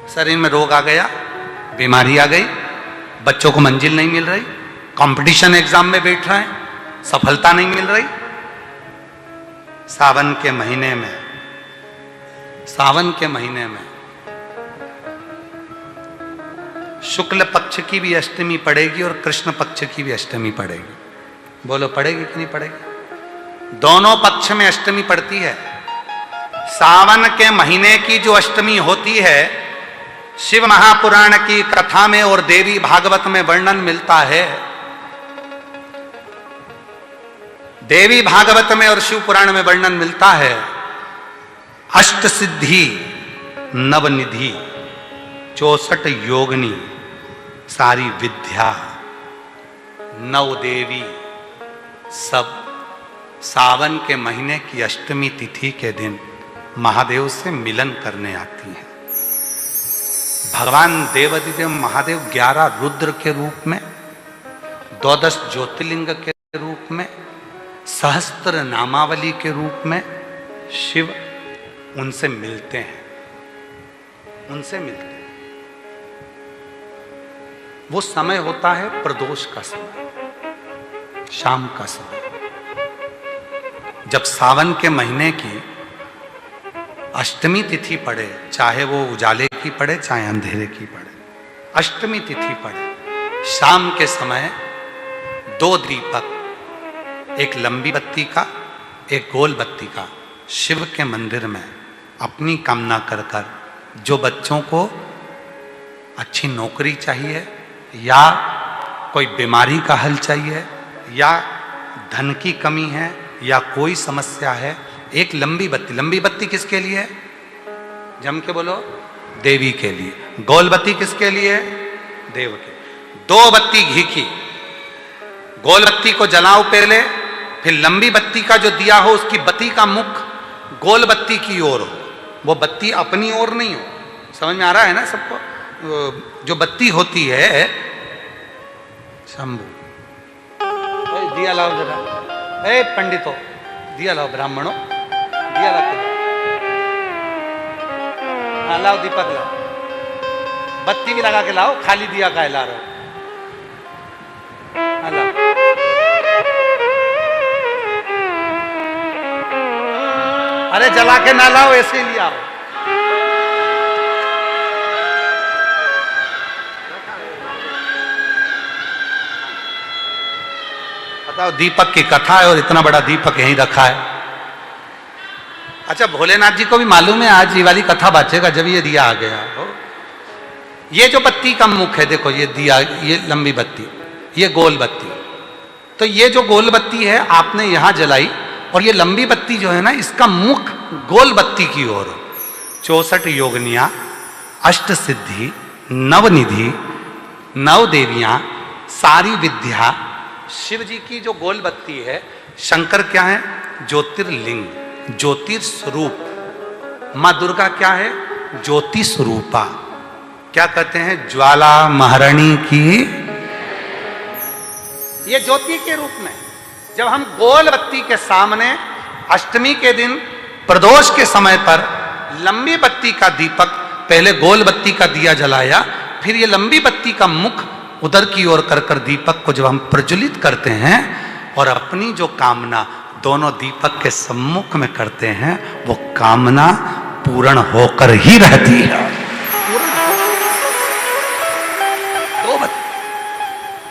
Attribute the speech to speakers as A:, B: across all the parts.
A: शरीर में रोग आ गया, बीमारी आ गई, बच्चों को मंजिल नहीं मिल रही, कंपटीशन एग्जाम में बैठ रहे हैं, सफलता नहीं मिल रही। सावन के महीने में शुक्ल पक्ष की भी अष्टमी पड़ेगी और कृष्ण पक्ष की भी अष्टमी पड़ेगी। बोलो पड़ेगी कि नहीं पड़ेगी? दोनों पक्ष में अष्टमी पड़ती है। सावन के महीने की जो अष्टमी होती है, शिव महापुराण की कथा में और देवी भागवत में वर्णन मिलता है। देवी भागवत में और शिव पुराण में वर्णन मिलता है, अष्ट सिद्धि नवनिधि 64 योगिनी सारी विद्या नव देवी सब सावन के महीने की अष्टमी तिथि के दिन महादेव से मिलन करने आती हैं। भगवान देवादिदेव महादेव 11 रुद्र के रूप में, 12 ज्योतिर्लिंग के रूप में, सहस्त्र नामावली के रूप में शिव उनसे मिलते हैं। वो समय होता है प्रदोष का समय, शाम का समय। जब सावन के महीने की अष्टमी तिथि पड़े, चाहे वो उजाले की पड़े चाहे अंधेरे की पड़े, अष्टमी तिथि पड़े, शाम के समय 2 दीपक, एक लंबी बत्ती का एक गोल बत्ती का, शिव के मंदिर में अपनी कामना कर कर, जो बच्चों को अच्छी नौकरी चाहिए या कोई बीमारी का हल चाहिए या धन की कमी है या कोई समस्या है, एक लंबी बत्ती किसके लिए है? जम के बोलो, देवी के लिए। गोल बत्ती किसके लिए? देव के। 2 बत्ती घी की, गोल बत्ती को जलाओ पहले, फिर लंबी बत्ती का जो दिया हो उसकी बत्ती का मुख गोल बत्ती की ओर हो, वो बत्ती अपनी ओर नहीं हो। समझ में आ रहा है ना सबको? जो बत्ती होती है, शंभू दिया लाओ जरा, ए पंडितों दिया लाओ, ब्राह्मणों दिया लाओ, हाँ लाओ दीपक लाओ, बत्ती भी लगा के लाओ, खाली दिया का ला रहे हो, हाँ लाओ। अरे जला के ना लाओ, ऐसे ही लिया। बताओ, दीपक की कथा है और इतना बड़ा दीपक यहीं रखा है। अच्छा, भोलेनाथ जी को भी मालूम है आज ये वाली कथा बाचेगा जब ये दिया आ गया। ये जो बत्ती का मुख है, देखो ये दिया, ये लंबी बत्ती, ये गोल बत्ती, तो ये जो गोल बत्ती है आपने यहां जलाई और ये लंबी बत्ती जो है ना, इसका मुख गोल बत्ती की ओर। 64 योगिनियां, अष्ट सिद्धि, नवनिधि, 9 देवियां, सारी विद्या। शिव जी की जो गोल बत्ती है, शंकर क्या है? ज्योतिर्लिंग, ज्योतिर्स्वरूप। मां दुर्गा क्या है? ज्योति स्वरूपा। क्या कहते हैं? ज्वाला महारानी की। ये ज्योति के रूप में जब हम गोल बत्ती के सामने अष्टमी के दिन प्रदोष के समय पर लंबी बत्ती का दीपक, पहले गोल बत्ती का दिया जलाया, फिर ये लंबी बत्ती का मुख उधर की ओर कर कर दीपक को जब हम प्रज्वलित करते हैं और अपनी जो कामना दोनों दीपक के सम्मुख में करते हैं, वो कामना पूर्ण होकर ही रहती है। दो बत्ती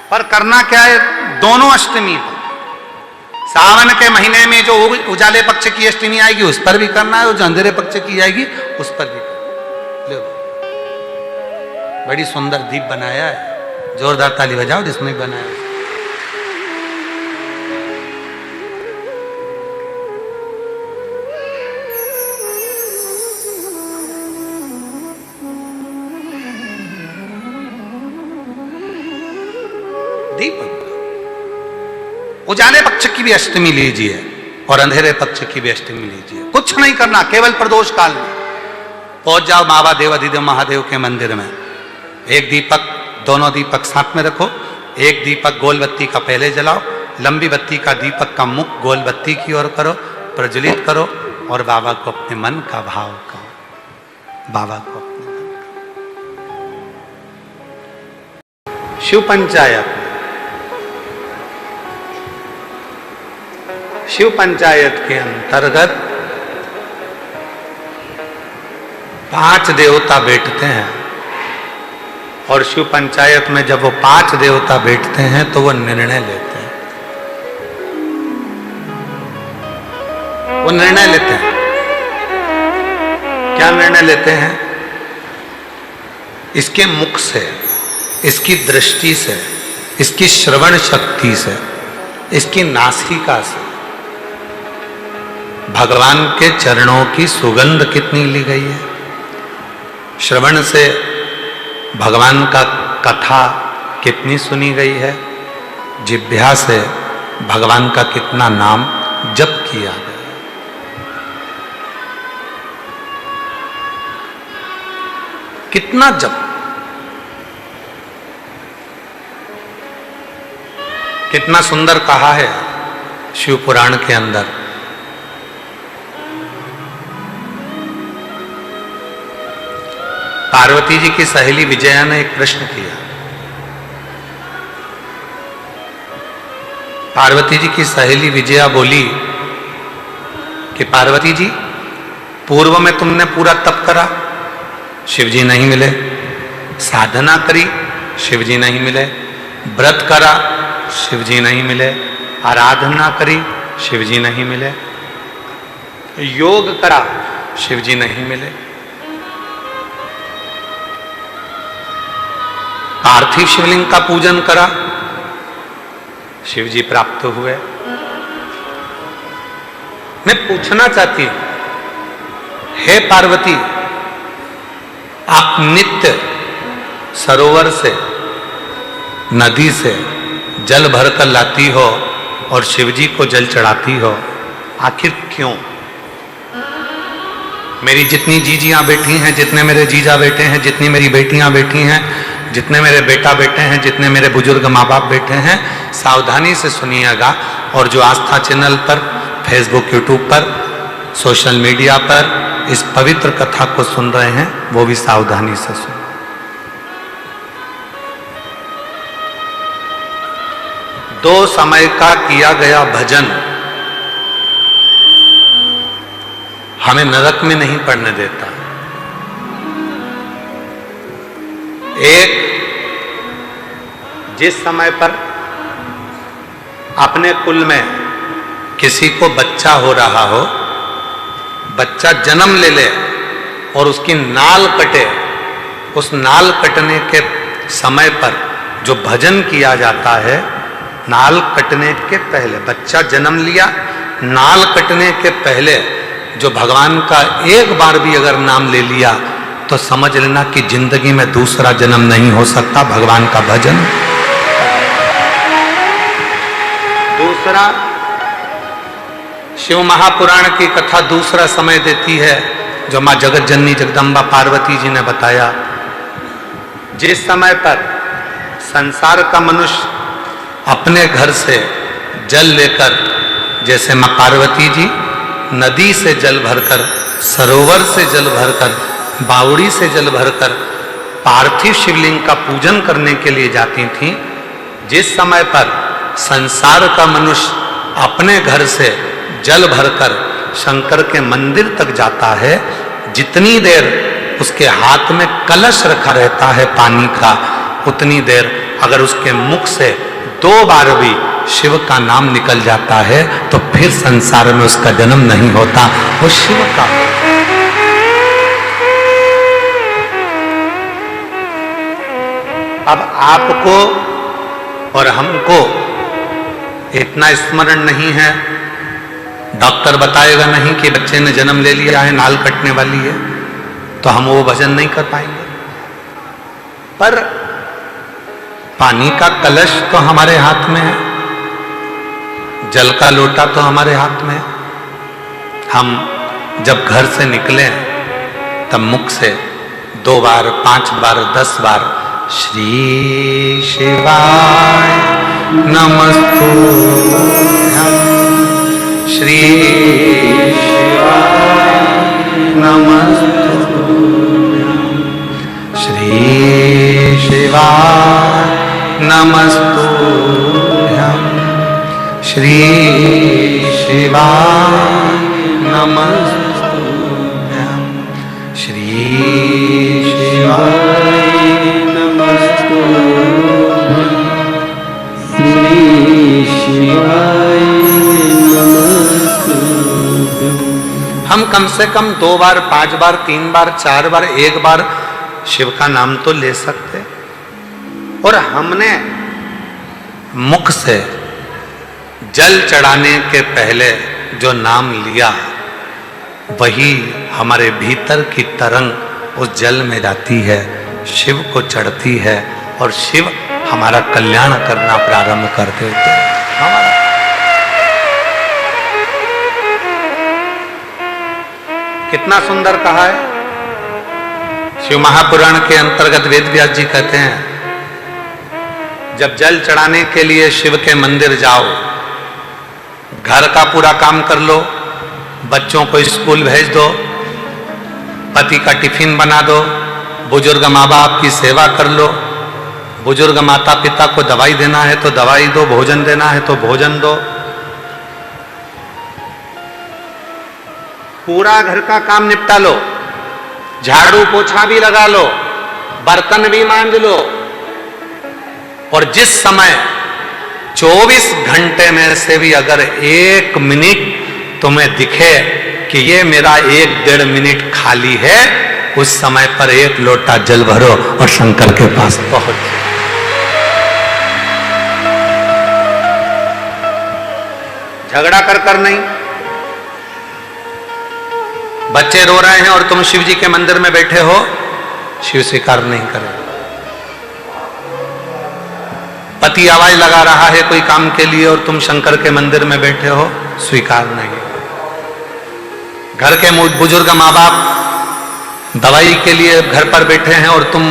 A: पर करना क्या है? दोनों अष्टमी हो। सावन के महीने में जो उजाले पक्ष की अष्टमी आएगी उस पर भी करना है, और जो अंधेरे पक्ष की आएगी उस पर भी करना है। बड़ी सुंदर दीप बनाया है, जोरदार ताली बजाओ जिसने बनाया। दीप उजाले पक्ष की भी अष्टमी लीजिए और अंधेरे पक्ष की भी अष्टमी लीजिए। कुछ नहीं करना, केवल प्रदोष काल में पहुंच जाओ बाबा देवादिदेव महादेव के मंदिर में। एक दीपक, दोनों दीपक साथ में रखो। एक दीपक गोल बत्ती का पहले जलाओ, लंबी बत्ती का दीपक का मुख गोल बत्ती की ओर करो, प्रज्वलित करो और बाबा को अपने मन का भाव कहो। बाबा को अपने मन का। शिव पंचायत, शिव पंचायत के अंतर्गत 5 देवता बैठते हैं और शिव पंचायत में जब वो 5 देवता बैठते हैं तो वो निर्णय लेते हैं। वो निर्णय लेते हैं। क्या निर्णय लेते हैं? इसके मुख से, इसकी दृष्टि से, इसकी श्रवण शक्ति से, इसकी नासिका से भगवान के चरणों की सुगंध कितनी ली गई है। श्रवण से भगवान का कथा कितनी सुनी गई है। जिह्वा से भगवान का कितना नाम जप किया गया। कितना जप, कितना सुंदर कहा है शिव पुराण के अंदर। पार्वती जी की सहेली विजया ने एक प्रश्न किया। पार्वती जी की सहेली विजया बोली कि पार्वती जी, पूर्व में तुमने पूरा तप करा, शिवजी नहीं मिले। साधना करी, शिवजी नहीं मिले। व्रत करा, शिवजी नहीं मिले। आराधना करी, शिवजी नहीं मिले। योग करा, शिवजी नहीं मिले। पार्थिव शिवलिंग का पूजन करा, शिवजी प्राप्त हुए। मैं पूछना चाहती हूं, हे पार्वती, आप नित्य सरोवर से, नदी से जल भरकर लाती हो और शिवजी को जल चढ़ाती हो, आखिर क्यों? मेरी जितनी जीजियां बैठी हैं, जितने मेरे जीजा बैठे हैं, जितनी मेरी बेटियां बैठी हैं, जितने मेरे बेटा बैठे हैं, जितने मेरे बुजुर्ग माँ बाप बैठे हैं, सावधानी से सुनिएगा। और जो आस्था चैनल पर, फेसबुक, यूट्यूब पर, सोशल मीडिया पर इस पवित्र कथा को सुन रहे हैं, वो भी सावधानी से सुन। दो समय का किया गया भजन हमें नरक में नहीं पड़ने देता। एक, जिस समय पर अपने कुल में किसी को बच्चा हो रहा हो, बच्चा जन्म ले ले और उसकी नाल कटे, उस नाल कटने के समय पर जो भजन किया जाता है, नाल कटने के पहले, बच्चा जन्म लिया, नाल कटने के पहले जो भगवान का एक बार भी अगर नाम ले लिया तो समझ लेना कि जिंदगी में दूसरा जन्म नहीं हो सकता। भगवान का भजन। दूसरा, शिव महापुराण की कथा दूसरा समय देती है जो मां जगत जननी जगदम्बा पार्वती जी ने बताया। जिस समय पर संसार का मनुष्य अपने घर से जल लेकर, जैसे मां पार्वती जी नदी से जल भरकर, सरोवर से जल भरकर, बावड़ी से जल भरकर पार्थिव शिवलिंग का पूजन करने के लिए जाती थीं, जिस समय पर संसार का मनुष्य अपने घर से जल भरकर शंकर के मंदिर तक जाता है, जितनी देर उसके हाथ में कलश रखा रहता है पानी का, उतनी देर अगर उसके मुख से 2 बार भी शिव का नाम निकल जाता है तो फिर संसार में उसका जन्म नहीं होता, वो शिव का। अब आपको और हमको इतना स्मरण नहीं है, डॉक्टर बताएगा नहीं कि बच्चे ने जन्म ले लिया है, नाल कटने वाली है, तो हम वो भजन नहीं कर पाएंगे। पर पानी का कलश तो हमारे हाथ में है, जल का लोटा तो हमारे हाथ में है। हम जब घर से निकले तब मुख से 2 बार, 5 बार, 10 बार श्री शिवाय नमस्तुभ्यं, श्री शिवाय नमस्तुभ्यं, श्री शिवाय नमस्तुभ्यं श्री शिवाय नमस्तुभ्यं श्री शिवाय नमस्तुभ्यं श्री शिवाय नमस्तुभ्यं। हम कम से कम 2 बार, 5 बार, 3 बार, 4 बार, 1 बार शिव का नाम तो ले सकते। और हमने मुख से जल चढ़ाने के पहले जो नाम लिया, वही हमारे भीतर की तरंग उस जल में जाती है, शिव को चढ़ती है और शिव हमारा कल्याण करना प्रारंभ कर देते हैं। कितना सुंदर कहा है। शिव महापुराण के अंतर्गत वेद व्यास जी कहते हैं, जब जल चढ़ाने के लिए शिव के मंदिर जाओ, घर का पूरा काम कर लो, बच्चों को स्कूल भेज दो, पति का टिफिन बना दो, बुजुर्ग माँ बाप की सेवा कर लो, बुजुर्ग माता पिता को दवाई देना है तो दवाई दो, भोजन देना है तो भोजन दो, पूरा घर का काम निपटा लो, झाड़ू पोछा भी लगा लो, बर्तन भी मांज लो। और जिस समय 24 घंटे में से भी अगर 1 मिनट तुम्हें दिखे कि ये मेरा 1-1.5 मिनट खाली है, उस समय पर 1 लोटा जल भरो और शंकर के पास पहुंच। झगड़ा कर नहीं। बच्चे रो रहे हैं और तुम शिव जी के मंदिर में बैठे हो, शिव स्वीकार नहीं करेगा। पति आवाज लगा रहा है कोई काम के लिए और तुम शंकर के मंदिर में बैठे हो, स्वीकार नहीं। घर के बुजुर्ग माँ बाप दवाई के लिए घर पर बैठे हैं और तुम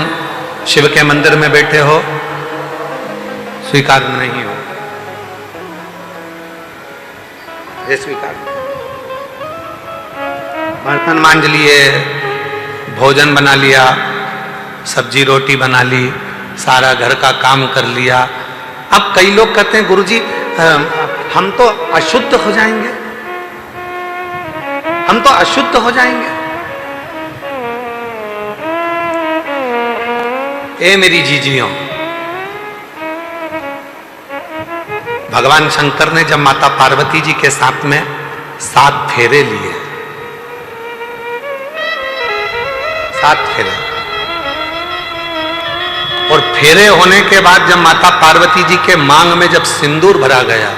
A: शिव के मंदिर में बैठे हो, स्वीकार नहीं हो। ये स्वीकार। बर्तन मांज लिए, भोजन बना लिया, सब्जी रोटी बना ली, सारा घर का काम कर लिया। अब कई लोग कहते हैं गुरुजी हम तो अशुद्ध हो जाएंगे, हम तो अशुद्ध हो जाएंगे। ए मेरी जीजियों, भगवान शंकर ने जब माता पार्वती जी के साथ में 7 फेरे लिए, 7 फेरे, और फेरे होने के बाद जब माता पार्वती जी के मांग में जब सिंदूर भरा गया,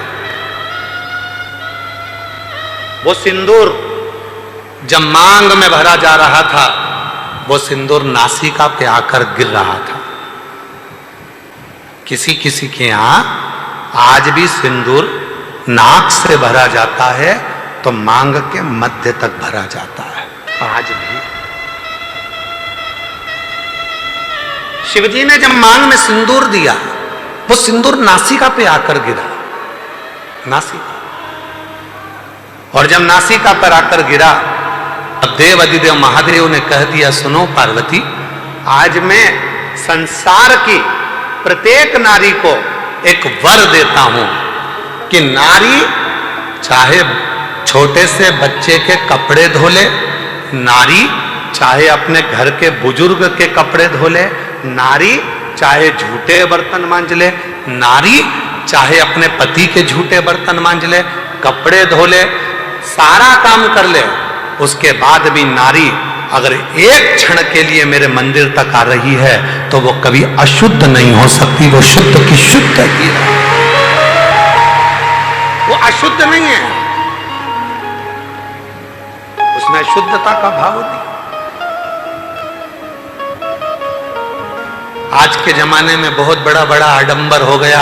A: वो सिंदूर जब मांग में भरा जा रहा था, वो सिंदूर नासिका पे आकर गिर रहा था। किसी किसी के यहां आज भी सिंदूर नाक से भरा जाता है तो मांग के मध्य तक भरा जाता है, आज भी। शिवजी ने जब मांग में सिंदूर दिया, वो सिंदूर नासिका पे आकर गिरा, नासिका। और जब नासिका पर आकर गिरा, तब देव अधिदेव महादेव ने कह दिया, सुनो पार्वती, आज मैं संसार की प्रत्येक नारी को एक वर देता हूं कि नारी चाहे छोटे से बच्चे के कपड़े धो ले, नारी चाहे अपने घर के बुजुर्ग के कपड़े धो ले, नारी चाहे झूठे बर्तन मांज ले, नारी चाहे अपने पति के झूठे बर्तन मांज ले, कपड़े धो ले, सारा काम कर ले, उसके बाद भी नारी अगर एक क्षण के लिए मेरे मंदिर तक आ रही है तो वो कभी अशुद्ध नहीं हो सकती, वो शुद्ध की शुद्ध ही है, वो अशुद्ध नहीं है, उसमें शुद्धता का भाव नहीं। आज के जमाने में बहुत बड़ा बड़ा आडंबर हो गया,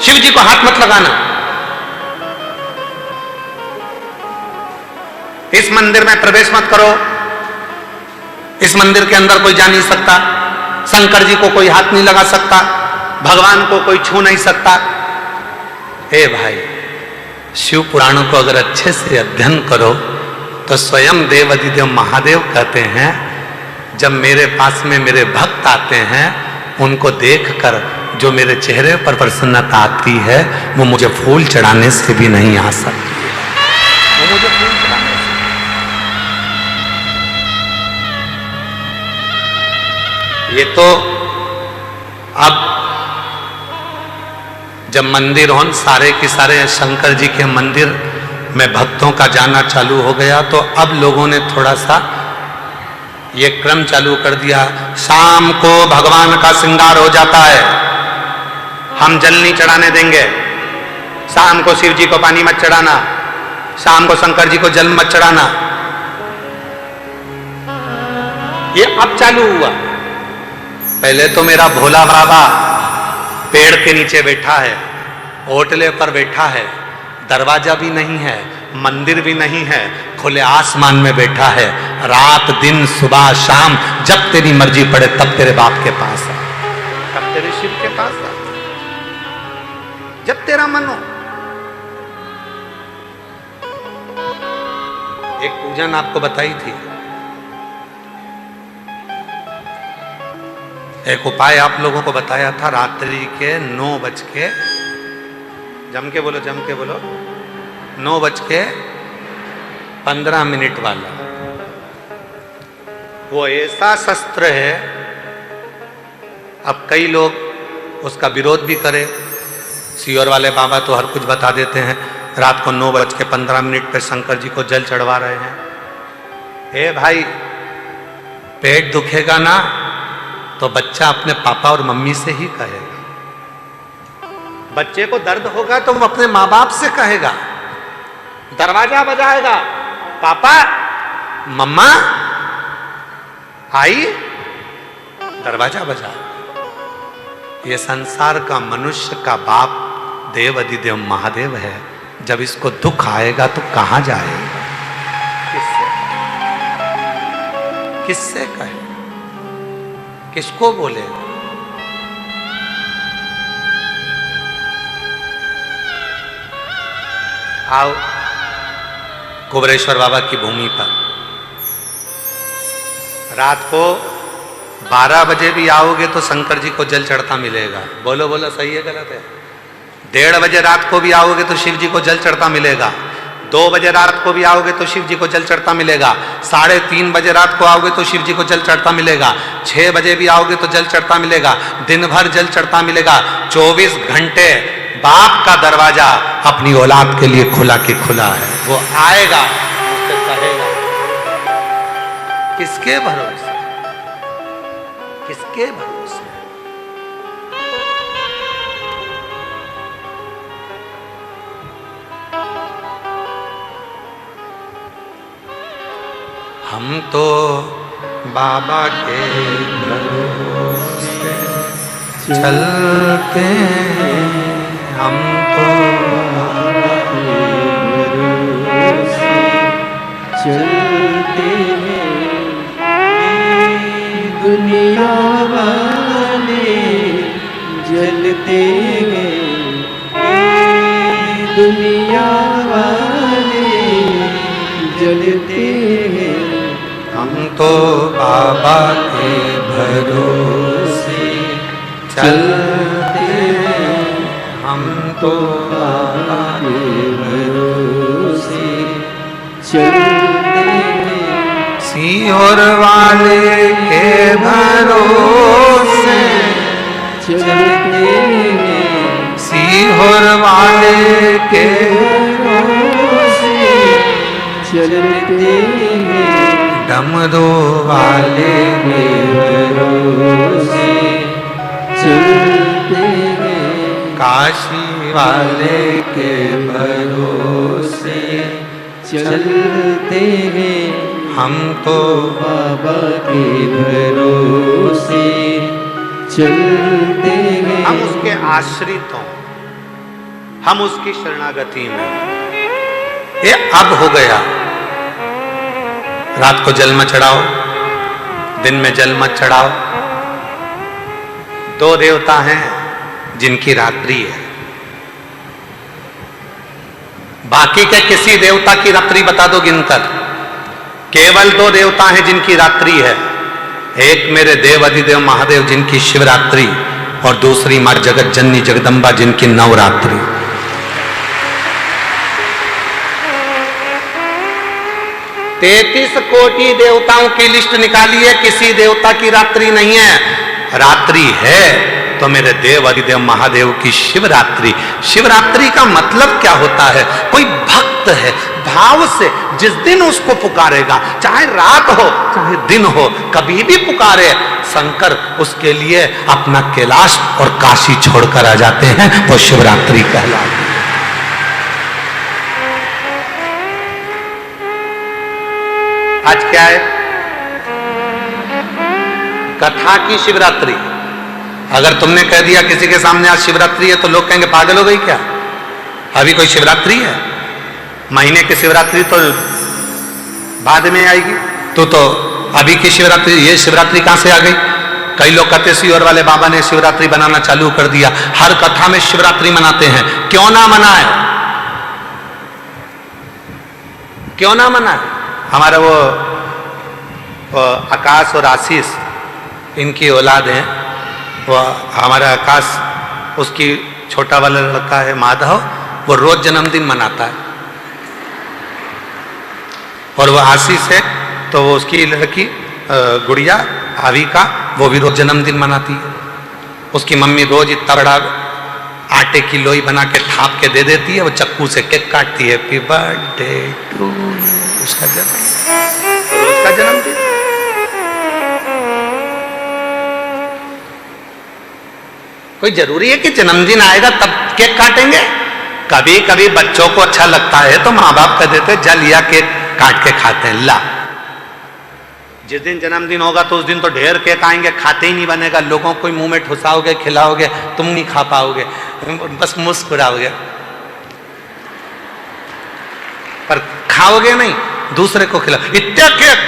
A: शिव जी को हाथ मत लगाना, इस मंदिर में प्रवेश मत करो, इस मंदिर के अंदर कोई जा नहीं सकता, शंकर जी को कोई हाथ नहीं लगा सकता, भगवान को कोई छू नहीं सकता। ए भाई, शिव पुराणों को अगर अच्छे से अध्ययन करो तो स्वयं देव अधिदेव महादेव कहते हैं, जब मेरे पास में मेरे भक्त आते हैं उनको देखकर जो मेरे चेहरे पर प्रसन्नता आती है वो मुझे फूल चढ़ाने से भी नहीं आ सकती, वो मुझे फूल चढ़ाने से। ये तो अब जब मंदिर हो सारे के सारे शंकर जी के मंदिर में भक्तों का जाना चालू हो गया, तो अब लोगों ने थोड़ा सा ये क्रम चालू कर दिया, शाम को भगवान का श्रृंगार हो जाता है, हम जल नहीं चढ़ाने देंगे, शाम को शिव जी को पानी मत चढ़ाना, शाम को शंकर जी को जल मत चढ़ाना। ये अब चालू हुआ। पहले तो मेरा भोला बाबा पेड़ के नीचे बैठा है, ओटले पर बैठा है, दरवाजा भी नहीं है, मंदिर भी नहीं है, खुले आसमान में बैठा है, रात दिन सुबह शाम जब तेरी मर्जी पड़े तब तेरे बाप के पास आ, तब तेरे शिव के पास आ, जब तेरा मन हो। एक पूजन आपको बताई थी, एक उपाय आप लोगों को बताया था, रात्रि के 9:00 जम के बोलो 9:15 वाला। वो ऐसा शस्त्र है, अब कई लोग उसका विरोध भी करे, सीहोर वाले बाबा तो हर कुछ बता देते हैं, रात को 9:15 पे शंकर जी को जल चढ़वा रहे हैं। ए भाई, पेट दुखेगा ना तो बच्चा अपने पापा और मम्मी से ही कहेगा, बच्चे को दर्द होगा तो वो अपने माँ बाप से कहेगा, दरवाजा बजाएगा, पापा मम्मा आई, दरवाजा बजा। ये संसार का मनुष्य का बाप देव अधिदेव महादेव है, जब इसको दुख आएगा तो कहां जाएगा, किससे कहे, किसको बोलेगा। आओ कुबरेश्वर बाबा की भूमि पर रात को 12 बजे भी आओगे तो शंकर जी को जल चढ़ता मिलेगा। बोलो बोलो, सही है गलत है? 1:30 बजे रात को भी आओगे तो शिव जी को जल चढ़ता मिलेगा। 2 बजे रात को भी आओगे तो शिव जी को जल चढ़ता मिलेगा। 3:30 बजे रात को आओगे तो शिव जी को जल चढ़ता मिलेगा। 6 बजे भी आओगे तो जल चढ़ता मिलेगा। दिन भर जल चढ़ता मिलेगा। 24 घंटे बाप का दरवाजा अपनी औलाद के लिए खुला के खुला है। वो आएगा, उससे कहेगा। किसके भरोसे, किसके भरोसे? हम तो बाबा के भरोसे चलते हैं, हम तो बाबा के भरोसे
B: चलते हैं। दुनिया वाले जलते हैं, दुनिया वाले जलते हैं।
A: हम तो बाबा के भरोसे चलते हैं, हम तो बाबा के भरोसे
B: चलते हैं।
A: सीहोर वाले के भरोसे
B: चलते हैं,
A: सीहोर वाले के
B: भरोसे चलते हैं।
A: डमरू वाले के
B: भरोसे चलते हैं।
A: काशी वाले के भरोसे
B: चलते हैं।
A: हम तो
B: बाबा के भरोसे चलते हैं।
A: हम उसके आश्रित हों, हम उसकी शरणागति में। ये अब हो गया, रात को जल मत चढ़ाओ, दिन में जल मत चढ़ाओ। 2 देवता हैं जिनकी रात्रि है, बाकी के किसी देवता की रात्रि बता दो गिनकर। केवल 2 देवता हैं जिनकी रात्रि है, एक मेरे देव अधिदेव महादेव जिनकी शिवरात्रि और दूसरी मां जगत जननी जगदम्बा जिनकी नवरात्रि। तैतीस कोटि देवताओं की लिस्ट निकाली है, किसी देवता की रात्रि नहीं है। रात्रि है तो मेरे देव अधिदेव महादेव की शिवरात्रि। शिवरात्रि का मतलब क्या होता है? कोई भक्त है, भाव से जिस दिन उसको पुकारेगा, चाहे रात हो चाहे दिन हो, कभी भी पुकारे शंकर, उसके लिए अपना कैलाश और काशी छोड़कर आ जाते हैं। वो शिवरात्रि कहलाती है। आज क्या है? कथा की शिवरात्रि। अगर तुमने कह दिया किसी के सामने आज शिवरात्रि है तो लोग कहेंगे पागल हो गई क्या? अभी कोई शिवरात्रि है? महीने की शिवरात्रि तो बाद में आएगी। तो अभी की शिवरात्रि, ये शिवरात्रि कहां से आ गई? कई लोग कहते सीवर वाले बाबा ने शिवरात्रि बनाना चालू कर दिया, हर कथा में शिवरात्रि मनाते हैं। क्यों ना मनाए? क्यों ना मनाए? हमारा वो आकाश और आशीष, इनकी औलाद है। वो हमारा आकाश, उसकी छोटा वाला लड़का है माधव, वो रोज जन्मदिन मनाता है। और वो आशीष है तो वो उसकी लड़की गुड़िया आविका, वो भी रोज जन्मदिन मनाती है। उसकी मम्मी रोज इतना बड़ा आटे की लोई बना के थाप के दे देती है, वो चक्कू से केक काटती है, हैप्पी बर्थडे टू उसका जन्मदिन। कोई जरूरी है कि जन्मदिन आएगा तब केक काटेंगे? कभी कभी बच्चों को अच्छा लगता है तो माँ बाप कह देते जा लिया केक काट के खाते हैं। ला, जिस दिन जन्मदिन होगा तो उस दिन तो ढेर केक आएंगे, खाते ही नहीं बनेगा। लोगों को मुंह में ठुसाओगे, खिलाओगे, तुम नहीं खा पाओगे, बस मुस्कुराओगे, पर खाओगे नहीं, दूसरे को खिलाओ। इतने केक,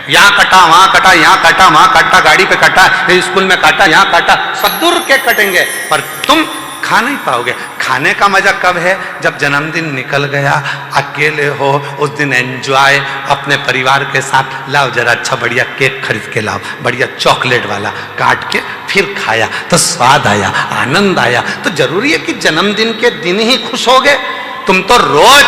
A: यहाँ कटा वहां कटा, यहाँ काटा वहां काटा, गाड़ी पे काटा, स्कूल में काटा, यहाँ काटा, सदुर केक कटेंगे, पर तुम खा नहीं पाओगे। खाने का मजा कब है? जब जन्मदिन निकल गया, अकेले हो, उस दिन एंजॉय अपने परिवार के साथ। लाओ जरा अच्छा बढ़िया केक खरीद के लाओ, बढ़िया चॉकलेट वाला, काट के फिर खाया तो स्वाद आया, आनंद आया। तो जरूरी है कि जन्मदिन के दिन ही खुश हो गए? तुम तो रोज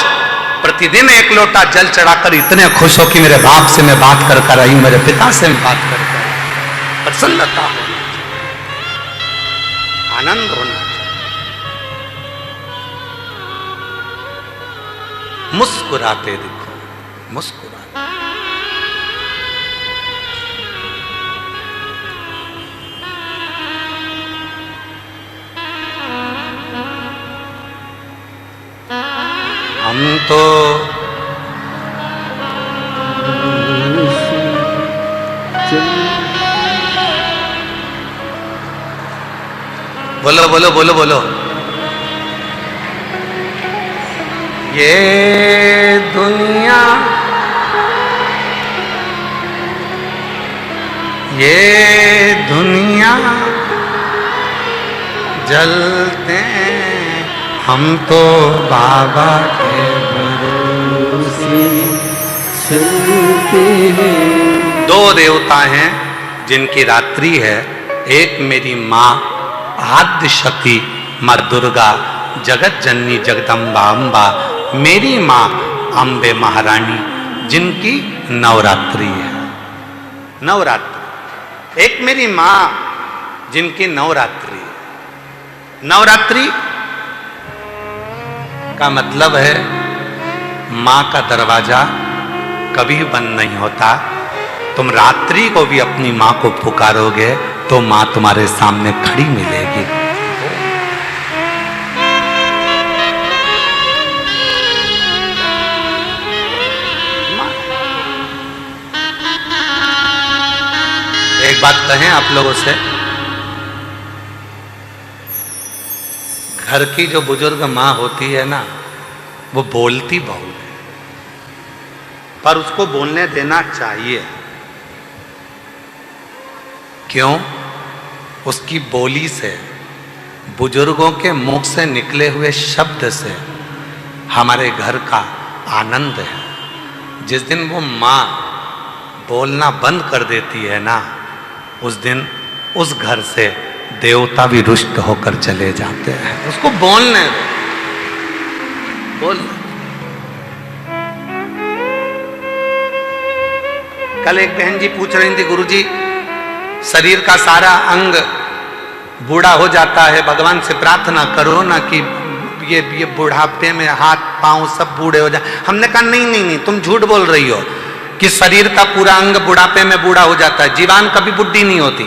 A: प्रतिदिन एक लोटा जल चढ़ाकर इतने खुश हो कि मेरे बाप से मैं बात कर कर आई, मेरे पिता से मैं बात कर कर आई। प्रसन्नता होना, आनंद होना, मुस्कुराते दिखो, मुस्कुराते। हम तो बोलो बोलो बोलो बोलो। ये दुनिया, ये दुनिया जलते, हम तो बाबा के भरोसे चलते हैं। दो देवता हैं जिनकी रात्रि है। एक मेरी माँ आद्य शक्ति माँ दुर्गा, जगत जननी जगदम्बा अम्बा, मेरी माँ अम्बे महारानी जिनकी नवरात्रि है। नवरात्रि, एक मेरी माँ जिनकी नवरात्रि है। नवरात्रि का मतलब है माँ का दरवाजा कभी बंद नहीं होता। तुम रात्रि को भी अपनी माँ को पुकारोगे तो माँ तुम्हारे सामने खड़ी मिलेगी। एक बात कहें आप लोगों से, घर की जो बुजुर्ग माँ होती है ना, वो बोलती बहुत है, पर उसको बोलने देना चाहिए। क्यों? उसकी बोली से, बुजुर्गों के मुख से निकले हुए शब्द से हमारे घर का आनंद है। जिस दिन वो माँ बोलना बंद कर देती है ना, उस दिन उस घर से देवता भी रुष्ट होकर चले जाते हैं। उसको बोलने दो, बोल। कल एक बहन जी पूछ रही थी, गुरुजी शरीर का सारा अंग बूढ़ा हो जाता है, भगवान से प्रार्थना करो ना कि ये बुढ़ापे में हाथ पांव सब बूढ़े हो जाए। हमने कहा नहीं नहीं नहीं, तुम झूठ बोल रही हो कि शरीर का पूरा अंग बुढ़ापे में बूढ़ा हो जाता है। जीवान कभी बुढ़ी नहीं होती,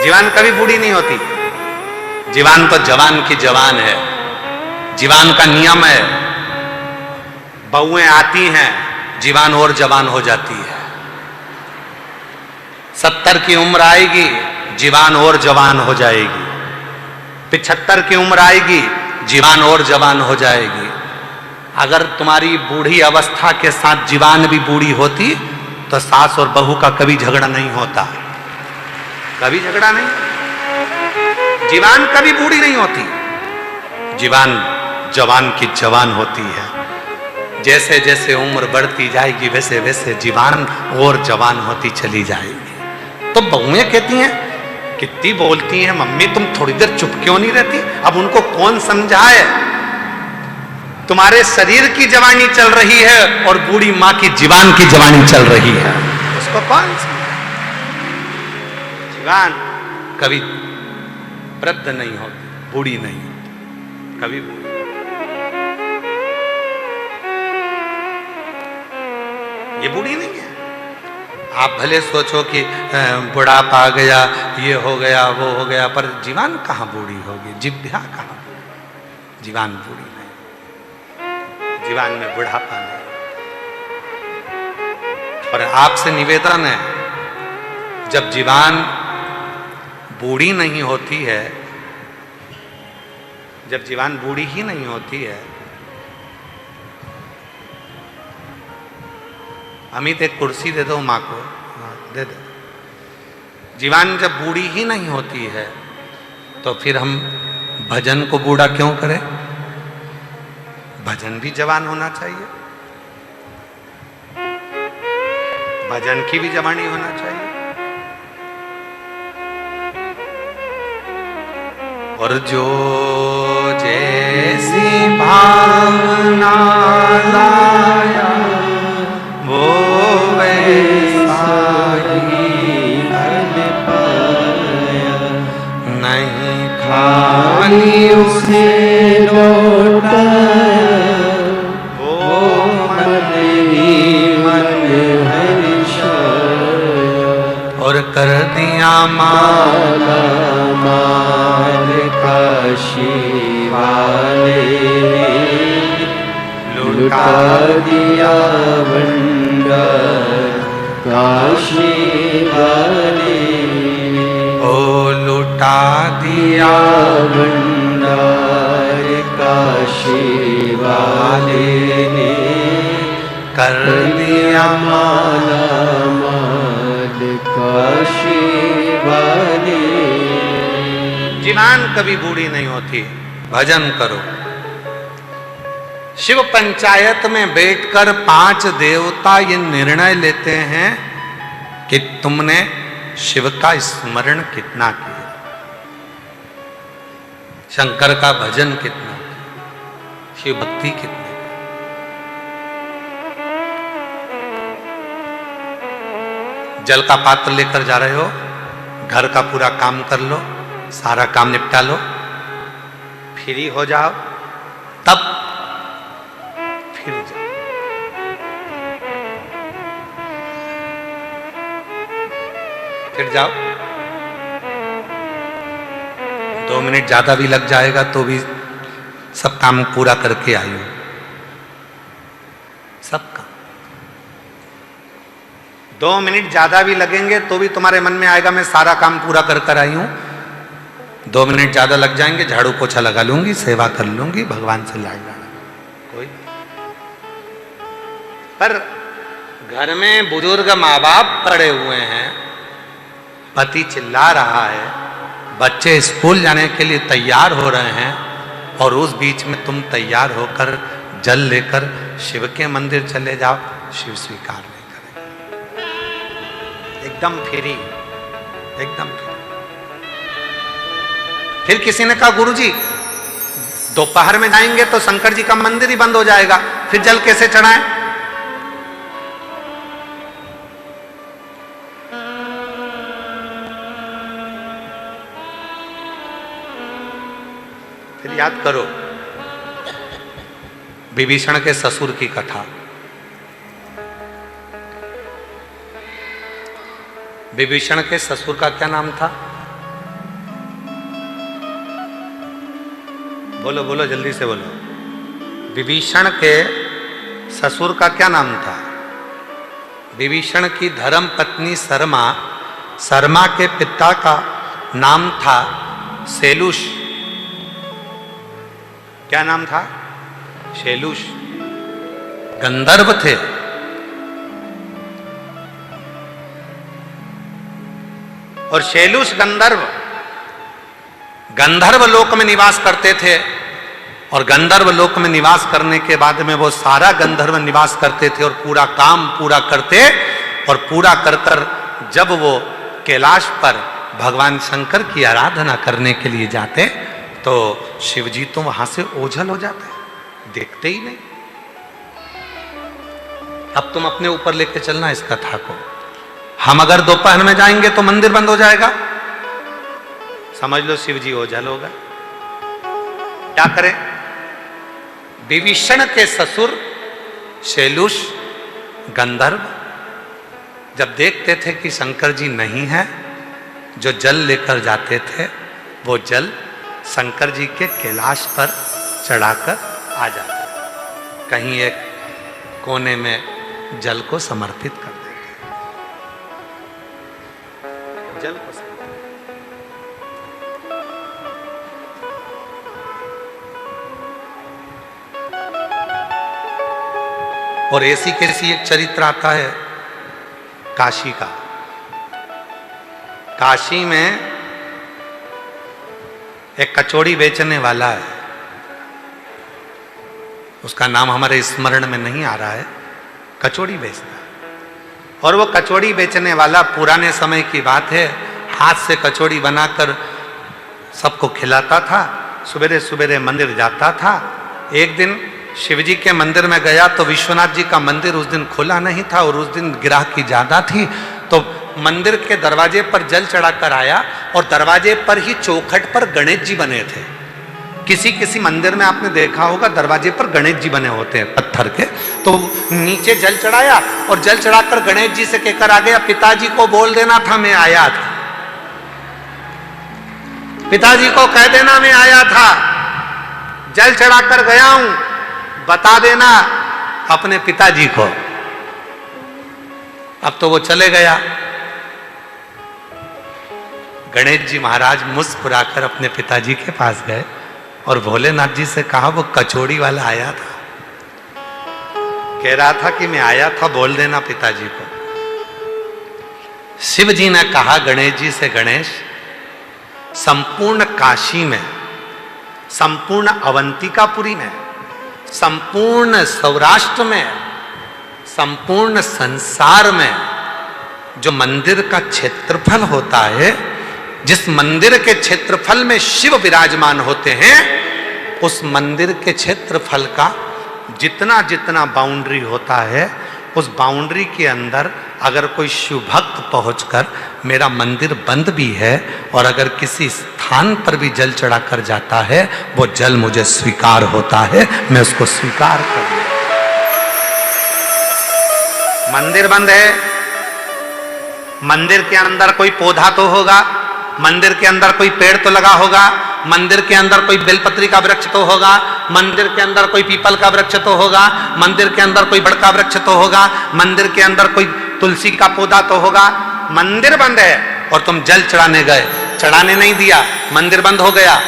A: जीवान कभी बूढ़ी नहीं होती। जीवान तो जवान की जवान है, जीवान का नियम है। बहुएं आती हैं, जीवान और जवान हो जाती है। 70 की उम्र आएगी, जीवान और जवान हो जाएगी। 75 की उम्र आएगी, जीवान और जवान हो जाएगी। अगर तुम्हारी बूढ़ी अवस्था के साथ जीवान भी बूढ़ी होती तो सास और बहू का कभी झगड़ा नहीं होता, कभी झगड़ा नहीं। जीवान कभी बूढ़ी नहीं होती, जीवान जवान की जवान होती है। जैसे जैसे उम्र बढ़ती जाएगी वैसे वैसे जीवान और जवान होती चली जाएगी। तो बहुएं कहती हैं, कितनी बोलती हैं मम्मी, तुम थोड़ी देर चुप क्यों नहीं रहती? अब उनको कौन समझाए? तुम्हारे शरीर की जवानी चल रही है और बूढ़ी माँ की जीवान की जवानी चल रही है, उसको कौन समझाए? जीवान कभी वृद्ध नहीं होती, बूढ़ी नहीं होती, कभी बूढ़ी। ये बूढ़ी नहीं है। आप भले सोचो कि बुढ़ापा आ गया, ये हो गया, वो हो गया, पर जीवान कहाँ बूढ़ी होगी? जिभ्या कहाँ बूढ़ी? जीवान बूढ़ी नहीं, जीवान में बुढ़ापा नहीं। और आपसे निवेदन है, जब जीवान बूढ़ी नहीं होती है, जब जीवान बूढ़ी ही नहीं होती है, अमित एक कुर्सी दे दो माँ को, दे दो। जीवान जब बूढ़ी ही नहीं होती है तो फिर हम भजन को बूढ़ा क्यों करें? भजन भी जवान होना चाहिए, भजन की भी जवानी होना चाहिए। और जो जैसी भावना लाया वो वैसा ही
B: फल पाया,
A: नहीं
B: खाली उसे लौटाया, वो मन ही मन हर्षाया।
A: और कर दिया
B: माला माल काशी वाले ने, लुटा दिया भंडार काशी वाले ने।
A: ओ लुटा दिया
B: भंडार काशी वाले ने,
A: कर दिया
B: माला माल काशी वाले।
A: जीवान कभी बूढ़ी नहीं होती, भजन करो। शिव पंचायत में बैठकर 5 देवता ये निर्णय लेते हैं कि तुमने शिव का स्मरण कितना किया, शंकर का भजन कितना किया, शिव भक्ति कितनी। जल का पात्र लेकर जा रहे हो, घर का पूरा काम कर लो, सारा काम निपटा लो, फ्री हो जाओ, तब फिर जाओ। फिर जाओ, 2 मिनट ज्यादा भी लग जाएगा तो भी सब काम पूरा करके आई हो, सब काम। 2 मिनट ज्यादा भी लगेंगे तो भी तुम्हारे मन में आएगा मैं सारा काम पूरा कर कर आई हूं। 2 मिनट ज्यादा लग जाएंगे, झाड़ू पोछा लगा लूंगी, सेवा कर लूंगी, भगवान से लाड़ लड़ा कोई। पर घर में बुजुर्ग माँ बाप पड़े हुए हैं, पति चिल्ला रहा है, बच्चे स्कूल जाने के लिए तैयार हो रहे हैं, और उस बीच में तुम तैयार होकर जल लेकर शिव के मंदिर चले जाओ, शिव स्वीकार नहीं करेंगे। एकदम फ्री, एकदम फ्री। फिर किसी ने कहा गुरुजी दोपहर में जाएंगे तो शंकर जी का मंदिर ही बंद हो जाएगा, फिर जल कैसे चढ़ाएं? फिर याद करो विभीषण के ससुर की कथा। विभीषण के ससुर का क्या नाम था? बोलो बोलो जल्दी से बोलो। विभीषण के ससुर का क्या नाम था? विभीषण की धर्म पत्नी शर्मा, शर्मा के पिता का नाम था शैलुष। क्या नाम था? शैलुष। गंधर्व थे। और शैलुष गंधर्व लोक में निवास करते थे। और गंधर्व लोक में निवास करने के बाद में वो सारा गंधर्व निवास करते थे और पूरा काम पूरा करते, और पूरा कर कर जब वो कैलाश पर भगवान शंकर की आराधना करने के लिए जाते तो शिवजी तो वहां से ओझल हो जाते, देखते ही नहीं। अब तुम अपने ऊपर लेके चलना इस कथा को। हम अगर दोपहर में जाएंगे तो मंदिर बंद हो जाएगा, समझ लो शिवजी ओझल होगा। क्या करें? विभीषण के ससुर शैलुष गंधर्व जब देखते थे कि शंकर जी नहीं है, जो जल लेकर जाते थे वो जल शंकर जी के कैलाश पर चढ़ाकर आ जाते, कहीं एक कोने में जल को समर्पित कर देते। जल को और ऐसी कैसी एक चरित्र आता है काशी का। काशी में एक कचौड़ी बेचने वाला है, उसका नाम हमारे स्मरण में नहीं आ रहा है, कचौड़ी बेचता है। और वो कचौड़ी बेचने वाला पुराने समय की बात है, हाथ से कचौड़ी बनाकर सबको खिलाता था, सवेरे सवेरे मंदिर जाता था। एक दिन शिवजी के मंदिर में गया तो विश्वनाथ जी का मंदिर उस दिन खुला नहीं था और उस दिन ग्राहक की ज्यादा थी, तो मंदिर के दरवाजे पर जल चढ़ाकर आया और दरवाजे पर ही चौखट पर गणेश जी बने थे। किसी किसी मंदिर में आपने देखा होगा दरवाजे पर गणेश जी बने होते हैं पत्थर के, तो नीचे जल चढ़ाया और जल चढ़ाकर गणेश जी से कहकर आ गया, पिताजी को बोल देना था मैं आया था, पिताजी को कह देना मैं आया था, जल चढ़ाकर गया हूं, बता देना अपने पिताजी को। अब तो वो चले गया। गणेश जी महाराज मुस्कुराकर अपने पिताजी के पास गए और भोलेनाथ जी से कहा, वो कचौड़ी वाला आया था, कह रहा था कि मैं आया था, बोल देना पिताजी को। शिव जी ने कहा गणेश जी से, गणेश संपूर्ण काशी में, संपूर्ण अवंतिकापुरी में, संपूर्ण सौराष्ट्र में, संपूर्ण संसार में जो मंदिर का क्षेत्रफल होता है, जिस मंदिर के क्षेत्रफल में शिव विराजमान होते हैं, उस मंदिर के क्षेत्रफल का जितना जितना बाउंड्री होता है, उस बाउंड्री के अंदर अगर कोई शिव भक्त पहुंचकर मेरा मंदिर बंद भी है और अगर किसी स्थान पर भी जल चढ़ाकर जाता है, वो जल मुझे स्वीकार होता है, मैं उसको स्वीकार कर लूं। मंदिर बंद है, मंदिर के अंदर कोई पौधा तो होगा, मंदिर के अंदर कोई पेड़ तो लगा होगा, मंदिर के अंदर कोई बेलपत्री का वृक्ष तो होगा, मंदिर के अंदर कोई पीपल का वृक्ष तो होगा, मंदिर के अंदर कोई बड़ का वृक्ष तो होगा, मंदिर के अंदर कोई तुलसी का पौधा तो होगा। मंदिर बंद है और तुम जल चढ़ाने गए, चढ़ाने नहीं दिया, मंदिर बंद हो गया।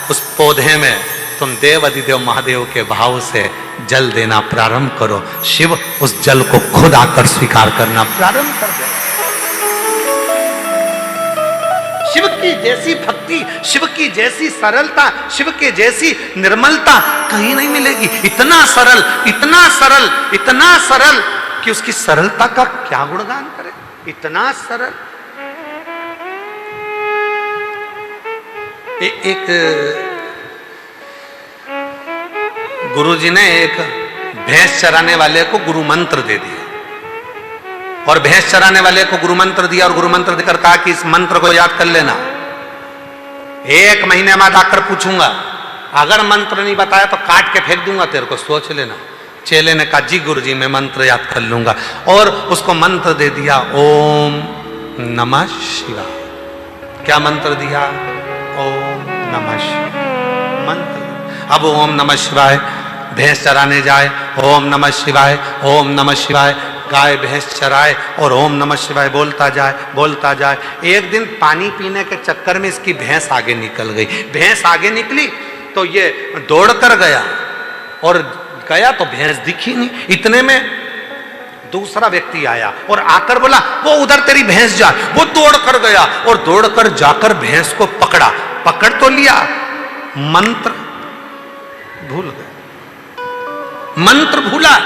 A: उस पौधे में तुम देव अधिदेव महादेव के भाव से जल देना प्रारंभ करो, शिव उस जल को खुद आकर स्वीकार करना प्रारंभ कर दे। शिव की जैसी भक्ति, शिव की जैसी सरलता, शिव के जैसी निर्मलता कहीं नहीं मिलेगी। इतना सरल, इतना सरल, इतना सरल कि उसकी सरलता का क्या गुणगान करें। इतना सरल। एक गुरुजी ने एक भैंस चराने वाले को गुरु मंत्र दे दिया, और भैंस चराने वाले को गुरु मंत्र दिया, और गुरु मंत्र देकर कहा कि इस मंत्र को याद कर लेना, 1 महीने बाद आकर पूछूंगा, अगर मंत्र नहीं बताया तो काट के फेंक दूंगा तेरे को, सोच लेना। चेले ने कहा जी गुरुजी मैं मंत्र याद कर लूंगा, और उसको मंत्र दे दिया, ओम नमः शिवाय। क्या मंत्र दिया? ओम नमः शिवाय मंत्र। अब ओम नमः शिवाय भैंस चराने जाए, ओम नमः शिवाय, ओम नमः शिवाय, गाय भैंस चराए और ओम नमः शिवाय बोलता जाए। एक दिन पानी पीने के चक्कर में इसकी भैंस आगे निकल गई। भैंस आगे निकली तो ये दौड़ कर गया, और गया तो भैंस दिखी नहीं। इतने में दूसरा व्यक्ति आया और आकर बोला वो उधर तेरी भैंस जा। वो दौड़ कर गया और दौड़ कर जाकर भैंस को पकड़ा। पकड़ तो लिया, मंत्र भूल गया, मंत्र भूला।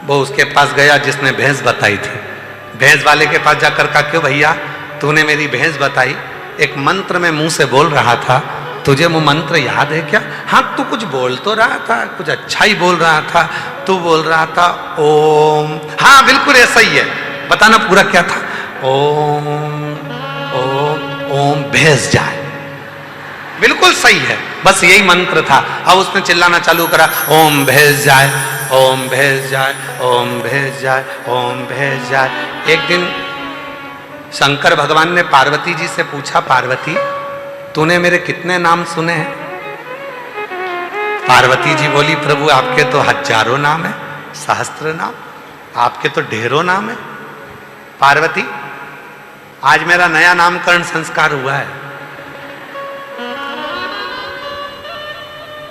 A: वो उसके पास गया जिसने भैंस बताई थी। भैंस वाले के पास जाकर कहा क्यों भैया तूने मेरी भैंस बताई, एक मंत्र में मुंह से बोल रहा था, तुझे वो मंत्र याद है क्या? हाँ तू कुछ बोल तो रहा था, कुछ अच्छा ही बोल रहा था। तू बोल रहा था ओम, हाँ बिल्कुल ऐसा ही है, बताना पूरा क्या था? ओम ओम ओम भैंस जाए, बिल्कुल सही है, बस यही मंत्र था। अब उसने चिल्लाना चालू करा, ओम भैंस जाए, ओम भैंस जाए, ओम भैंस जाए, ओम भैंस जाए। एक दिन शंकर भगवान ने पार्वती जी से पूछा, पार्वती तूने मेरे कितने नाम सुने हैं? पार्वती जी बोली प्रभु आपके तो हजारों नाम है, सहस्त्र नाम, आपके तो ढेरों नाम है। पार्वती आज मेरा नया नामकरण संस्कार हुआ है,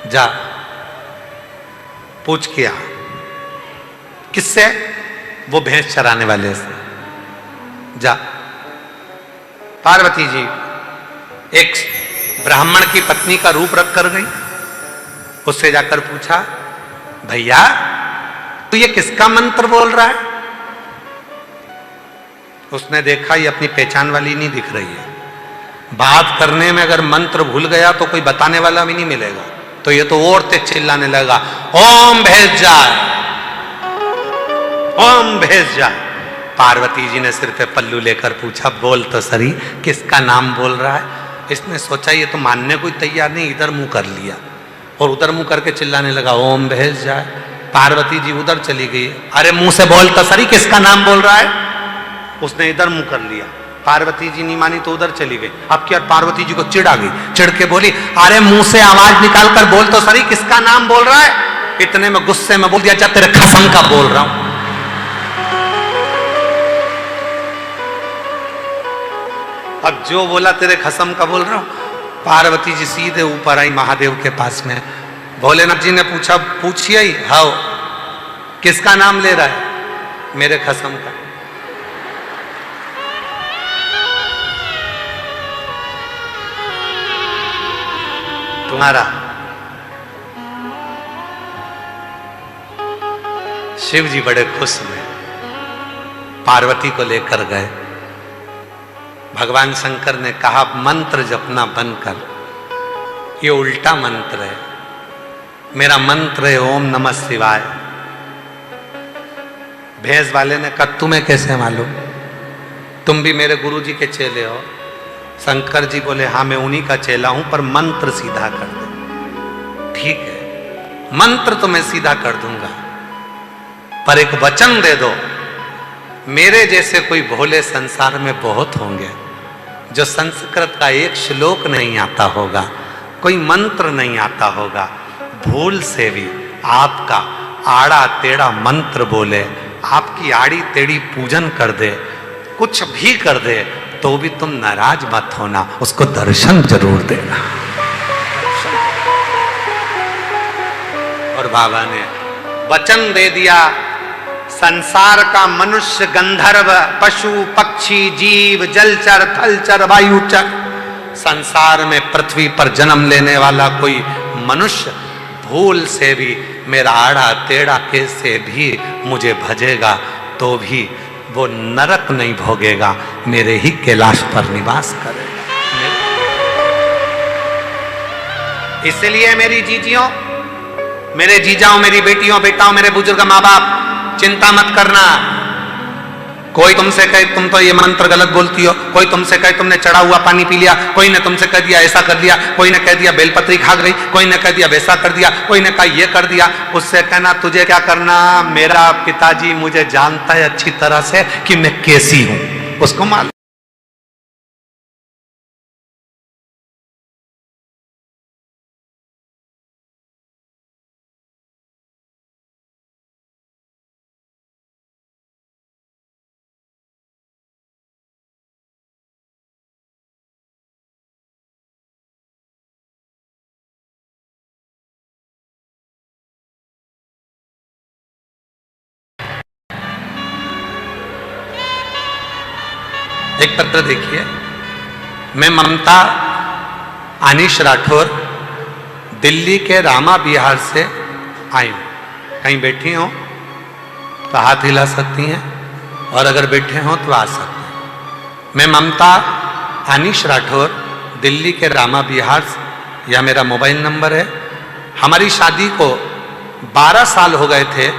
A: जा पूछ किया। किससे? वो भैंस चराने वाले से। जा। पार्वती जी एक ब्राह्मण की पत्नी का रूप रख कर गई, उससे जाकर पूछा भैया तू ये किसका मंत्र बोल रहा है? उसने देखा ये अपनी पहचान वाली नहीं दिख रही है। बात करने में अगर मंत्र भूल गया तो कोई बताने वाला भी नहीं मिलेगा, तो ये तो और तेज चिल्लाने लगा, ओम भैंस जाए, ओम भैंस जाए। पार्वती जी ने सिर पे पल्लू लेकर पूछा बोल तो सही किसका नाम बोल रहा है? इसने सोचा ये तो मानने को तैयार नहीं, इधर मुंह कर लिया और उधर मुंह करके चिल्लाने लगा ओम भैंस जाए। पार्वती जी उधर चली गई, अरे मुंह से बोल तो सही किसका नाम बोल रहा है? उसने इधर मुंह कर लिया। पार्वती जी नहीं मानी तो उधर चली गई। अब क्या, पार्वती जी को चिढ़ आ गई, चिढ़ के बोली अरे मुंह से आवाज निकाल कर बोल तो सही किसका नाम बोल रहा है? इतने में गुस्से में बोल दिया जा तेरे कसम का बोल रहा हूं। अब जो बोला तेरे कसम का बोल रहा हूं। पार्वती जी सीधे ऊपर आई महादेव के पास में। भोलेनाथ जी ने पूछा पूछिए ही, हाउ किसका नाम ले रहा है? मेरे कसम का। तुम्हारा। शिव जी बड़े खुश हुए, पार्वती को लेकर गए। भगवान शंकर ने कहा मंत्र जपना बंद कर, ये उल्टा मंत्र है, मेरा मंत्र है ओम नमः शिवाय। भैंस वाले ने कहा तुम्हें कैसे मालूम, तुम भी मेरे गुरु जी के चेले हो? शंकर जी बोले हाँ मैं उन्हीं का चेला हूं, पर मंत्र सीधा कर दो। ठीक है मंत्र तो मैं सीधा कर दूंगा, पर एक वचन दे दो, मेरे जैसे कोई भोले संसार में बहुत होंगे जो संस्कृत का एक श्लोक नहीं आता होगा, कोई मंत्र नहीं आता होगा, भूल से भी आपका आड़ा टेढ़ा मंत्र बोले, आपकी आड़ी टेढ़ी पूजन कर दे, कुछ भी कर दे, तो भी तुम नाराज मत होना, उसको दर्शन जरूर देना। और बाबा ने वचन दे दिया, संसार का मनुष्य गंधर्व पशु पक्षी जीव जलचर थलचर वायुचर, संसार में पृथ्वी पर जन्म लेने वाला कोई मनुष्य भूल से भी मेरा आड़ा टेढ़ा कैसे भी मुझे भजेगा तो भी वो नरक नहीं भोगेगा, मेरे ही कैलाश पर निवास करेगा। इसलिए मेरी जीजियों, मेरे जीजाओं, मेरी बेटियों, बेटाओं, मेरे बुजुर्ग माँ बाप, चिंता मत करना। कोई तुमसे कहे तुम तो ये मंत्र गलत बोलती हो, कोई तुमसे कहे तुमने चढ़ा हुआ पानी पी लिया, कोई ने तुमसे कह दिया ऐसा कर दिया, कोई ने कह दिया बेलपत्री खा गई, कोई ने कह दिया वैसा कर दिया, कोई ने कहा ये कर दिया, उससे कहना तुझे क्या करना, मेरा पिताजी मुझे जानता है अच्छी तरह से कि मैं कैसी हूं, उसको मालूम। एक पत्र देखिए, मैं ममता अनीश राठौर दिल्ली के रामा बिहार से आई हूँ। कहीं बैठी हो तो हाथ हिला सकती हैं, और अगर बैठे हो तो आ सकते हैं। मैं ममता अनीश राठौर दिल्ली के रामा बिहार से, यह मेरा मोबाइल नंबर है। हमारी शादी को 12 साल हो गए थे,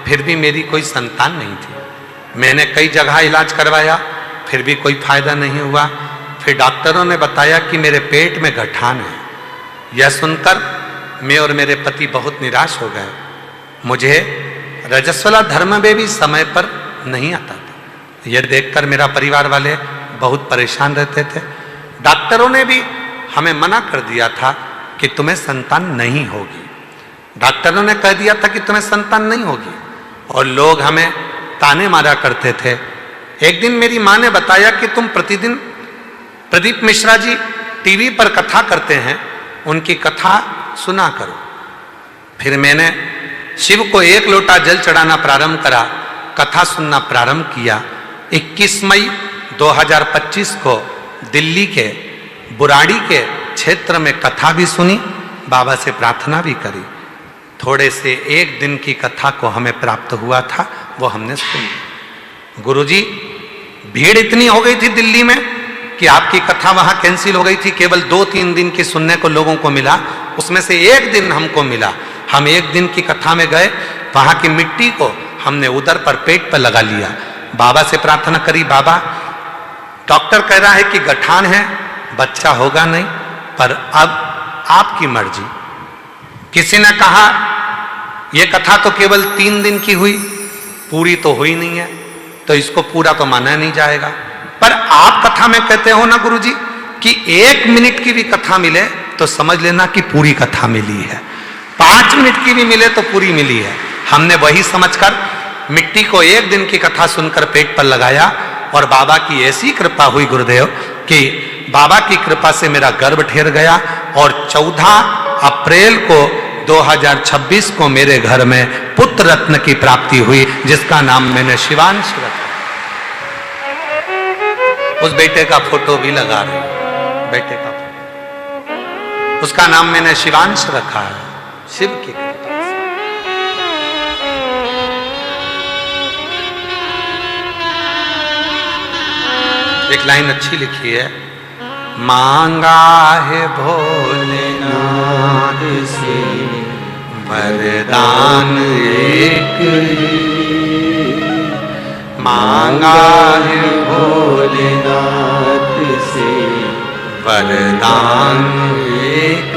A: फिर भी मेरी कोई संतान नहीं थी। मैंने कई जगह इलाज करवाया, फिर भी कोई फायदा नहीं हुआ। फिर डॉक्टरों ने बताया कि मेरे पेट में गठान है। यह सुनकर मैं और मेरे पति बहुत निराश हो गए। मुझे रजस्वला धर्म में भी समय पर नहीं आता था। यह देखकर मेरा परिवार वाले बहुत परेशान रहते थे। डॉक्टरों ने भी हमें मना कर दिया था कि तुम्हें संतान नहीं होगी। डॉक्टरों ने कह दिया था कि तुम्हें संतान नहीं होगी, और लोग हमें ताने मारा करते थे। एक दिन मेरी माँ ने बताया कि तुम प्रतिदिन प्रदीप मिश्रा जी टीवी पर कथा करते हैं, उनकी कथा सुना करो। फिर मैंने शिव को 1 लोटा जल चढ़ाना प्रारंभ करा, कथा सुनना प्रारंभ किया। 21 मई 2025 को दिल्ली के बुराड़ी के क्षेत्र में कथा भी सुनी, बाबा से प्रार्थना भी करी। थोड़े से 1 दिन की कथा को हमें प्राप्त हुआ था, वो हमने सुनी। गुरुजी, भीड़ इतनी हो गई थी दिल्ली में कि आपकी कथा वहां कैंसिल हो गई थी। केवल 2-3 दिन की सुनने को लोगों को मिला, उसमें से 1 दिन हमको मिला। हम 1 दिन की कथा में गए, वहां की मिट्टी को हमने उधर पर पेट पर लगा लिया। बाबा से प्रार्थना करी, बाबा डॉक्टर कह रहा है कि गठान है, बच्चा होगा नहीं, पर अब आपकी मर्जी। किसी ने कहा यह कथा तो केवल 3 दिन की हुई, पूरी तो हुई नहीं है, तो इसको पूरा तो माना नहीं जाएगा। पर आप कथा में कहते हो ना गुरुजी कि 1 मिनट की भी कथा मिले तो समझ लेना कि पूरी कथा मिली है, 5 मिनट की भी मिले तो पूरी मिली है। हमने वही समझकर मिट्टी को 1 दिन की कथा सुनकर पेट पर लगाया, और बाबा की ऐसी कृपा हुई गुरुदेव कि बाबा की कृपा से मेरा गर्भ ठहर गया, और 14 अप्रैल को 2026 को मेरे घर में पुत्र रत्न की प्राप्ति हुई, जिसका नाम मैंने शिवांश रखा। उस बेटे का फोटो भी लगा रहे हैं, बेटे का फोटो, उसका नाम मैंने शिवांश रखा है, शिव की कृपा से। एक लाइन अच्छी लिखी है, मांगा है भोलेनाथ से वरदान एक, मांगा है
B: भोलेनाथ से
A: वरदान एक,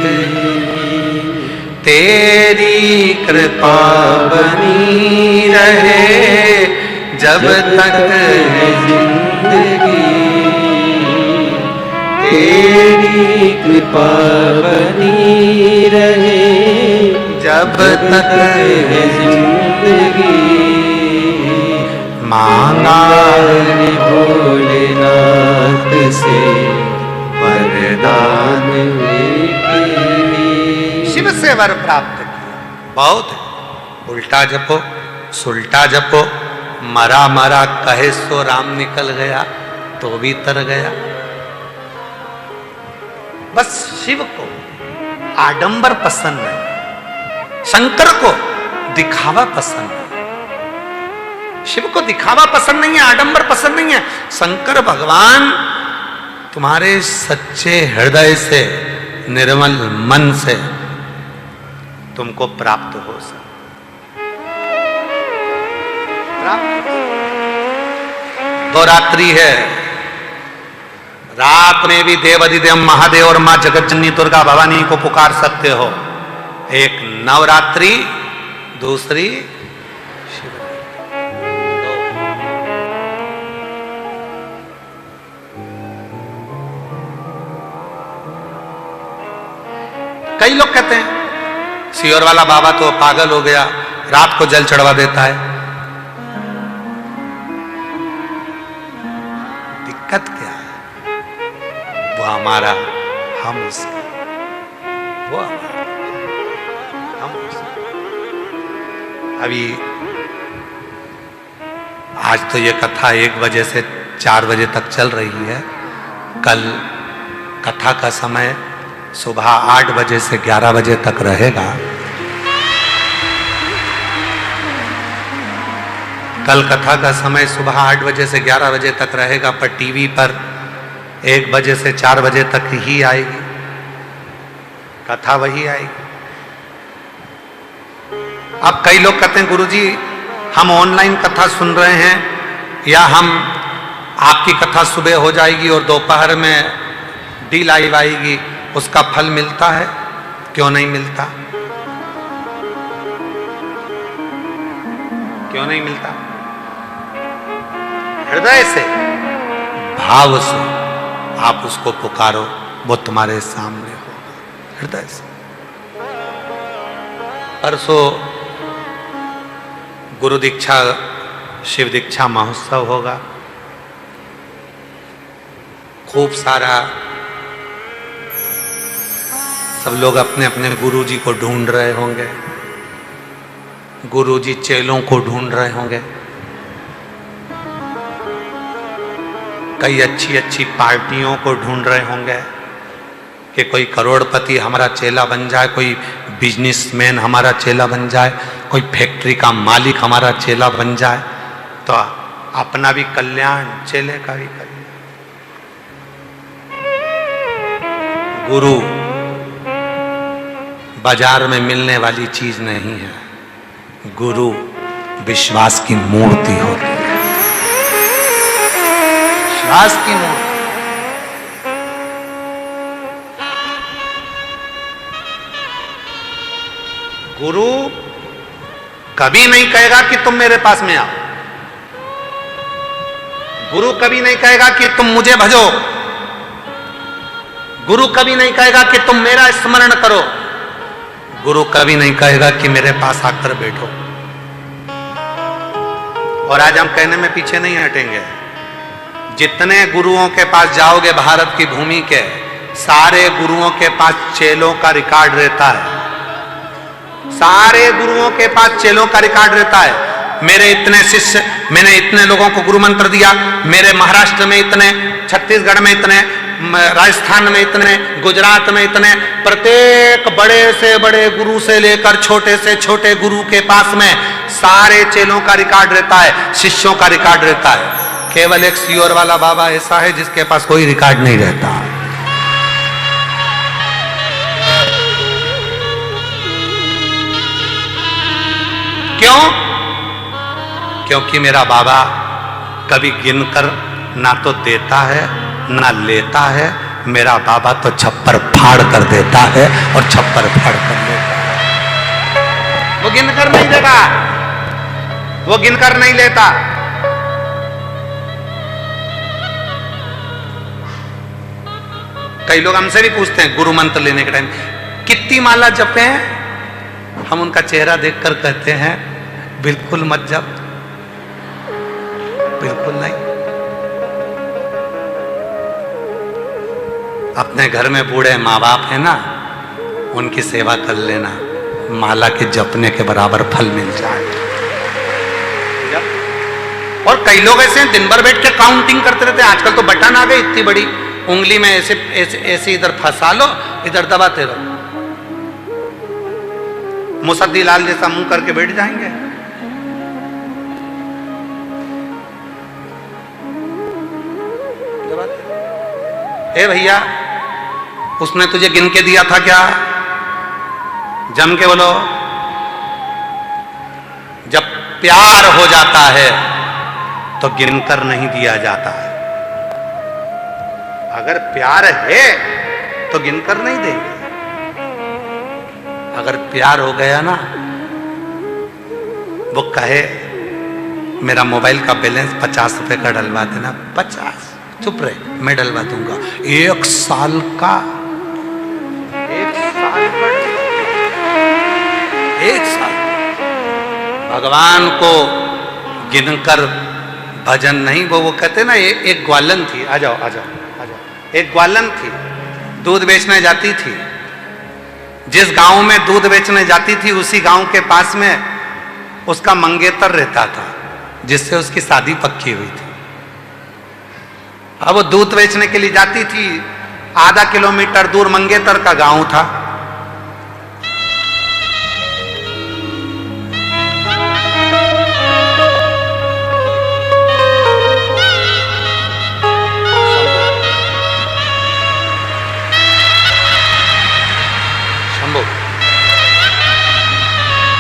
A: तेरी कृपा बनी रहे जब तक है
B: जिंदगी, तेरी कृपा बनी रहे
A: जब तक
B: है जिंदगी।
A: मांगा
B: है भोलेनाथ से वरदान एक,
A: शिव से वर प्राप्त किया। बहुत है, उल्टा जपो, सुल्टा जपो, मरा मरा कहे सो राम निकल गया तो भी तर गया। बस शिव को आडंबर पसंद है, शंकर को दिखावा पसंद है। शिव को दिखावा पसंद नहीं है, आडंबर पसंद नहीं है। शंकर भगवान तुम्हारे सच्चे हृदय से, निर्मल मन से तुमको प्राप्त हो सके। दो रात्रि है, रात में भी देवाधिदेव महादेव और मां जगतजननी दुर्गा भवानी को पुकार सकते हो। एक नवरात्रि, दूसरी शिवरात्रि। कई लोग कहते हैं सियोर वाला बाबा तो पागल हो गया, रात को जल चढ़वा देता है। दिक्कत क्या है? वो हमारा, हम उसका। वो हमारा, हम उसका। अभी आज तो ये कथा 1 बजे से 4 बजे तक चल रही है। कल कथा का समय सुबह 8 बजे से 11 बजे तक रहेगा। कल कथा का समय सुबह 8 बजे से 11 बजे तक रहेगा, पर टीवी पर 1 बजे से 4 बजे तक ही आएगी कथा, वही आएगी। अब कई लोग कहते हैं गुरुजी हम ऑनलाइन कथा सुन रहे हैं, या हम आपकी कथा सुबह हो जाएगी और दोपहर में डी लाइव आएगी, उसका फल मिलता है? क्यों नहीं मिलता? क्यों नहीं मिलता? हृदय से, भाव से आप उसको पुकारो, वो तुम्हारे सामने होगा, हृदय से। परसों गुरु दीक्षा, शिव दीक्षा महोत्सव होगा। खूब सारा सब लोग अपने अपने गुरुजी को ढूंढ रहे होंगे, गुरुजी चेलों को ढूंढ रहे होंगे। कई अच्छी अच्छी पार्टियों को ढूंढ रहे होंगे कि कोई करोड़पति हमारा चेला बन जाए, कोई बिजनेसमैन हमारा चेला बन जाए, कोई फैक्ट्री का मालिक हमारा चेला बन जाए, तो अपना भी कल्याण, चेले का भी कल्याण। गुरु बाजार में मिलने वाली चीज नहीं है, गुरु विश्वास की मूर्ति होती है, विश्वास की मूर्ति। गुरु कभी नहीं कहेगा कि तुम मेरे पास में आओ, गुरु कभी नहीं कहेगा कि तुम मुझे भजो, गुरु कभी नहीं कहेगा कि तुम मेरा स्मरण करो, गुरु कभी नहीं कहेगा कि मेरे पास आकर बैठो। और आज हम कहने में पीछे नहीं हटेंगे। जितने गुरुओं के पास जाओगे भारत की भूमि के, सारे गुरुओं के पास चेलों का रिकॉर्ड रहता है, सारे गुरुओं के पास चेलों का रिकॉर्ड रहता है। मेरे इतने शिष्य, मैंने इतने लोगों को गुरु मंत्र दिया, मेरे महाराष्ट्र में इतने, छत्तीसगढ़ में इतने, राजस्थान में इतने, गुजरात में इतने। प्रत्येक बड़े से बड़े गुरु से लेकर छोटे से छोटे गुरु के पास में सारे चेलों का रिकॉर्ड रहता है, शिष्यों का रिकॉर्ड रहता है। केवल एक सियोर वाला बाबा ऐसा है जिसके पास कोई रिकॉर्ड नहीं रहता। क्यों? क्योंकि मेरा बाबा कभी गिनकर ना तो देता है ना लेता है, मेरा बाबा तो छप्पर फाड़ कर देता है और छप्पर फाड़ कर लेता है। वो गिनकर नहीं देगा, वो गिनकर नहीं लेता। कई लोग हमसे भी पूछते हैं गुरु मंत्र लेने के टाइम कितनी माला जपे हैं, हम उनका चेहरा देखकर कहते हैं बिल्कुल मत जप, बिल्कुल नहीं। अपने घर में बूढ़े माँ बाप है ना, उनकी सेवा कर लेना, माला के जपने के बराबर फल मिल जाए। और कई लोग ऐसे हैं दिन भर बैठ के काउंटिंग करते रहते हैं। आजकल तो बटन आ गए, इतनी बड़ी उंगली में ऐसे ऐसे ऐसे इधर फंसा लो, इधर दबाते रहो, मुसद्दी लाल जैसा मुंह करके बैठ जाएंगे। ए भैया, उसने तुझे गिन के दिया था क्या? जम के बोलो। जब प्यार हो जाता है तो गिनकर नहीं दिया जाता है। अगर प्यार है तो गिनकर नहीं देंगे। अगर प्यार हो गया ना, वो कहे मेरा मोबाइल का बैलेंस 50 रुपए का डलवा देना, 50, चुप रहे, मैं डलवा दूंगा। 1 साल का, 1 साल का, 1 साल। भगवान को गिनकर भजन नहीं, वो कहते ना, एक ग्वालन थी, आ जाओ आ जाओ आ जाओ, एक ग्वालन थी, दूध बेचने जाती थी। जिस गांव में दूध बेचने जाती थी उसी गांव के पास में उसका मंगेतर रहता था, जिससे उसकी शादी पक्की हुई थी। अब वो दूध बेचने के लिए जाती थी, आधा किलोमीटर दूर मंगेतर का गांव था। शंभू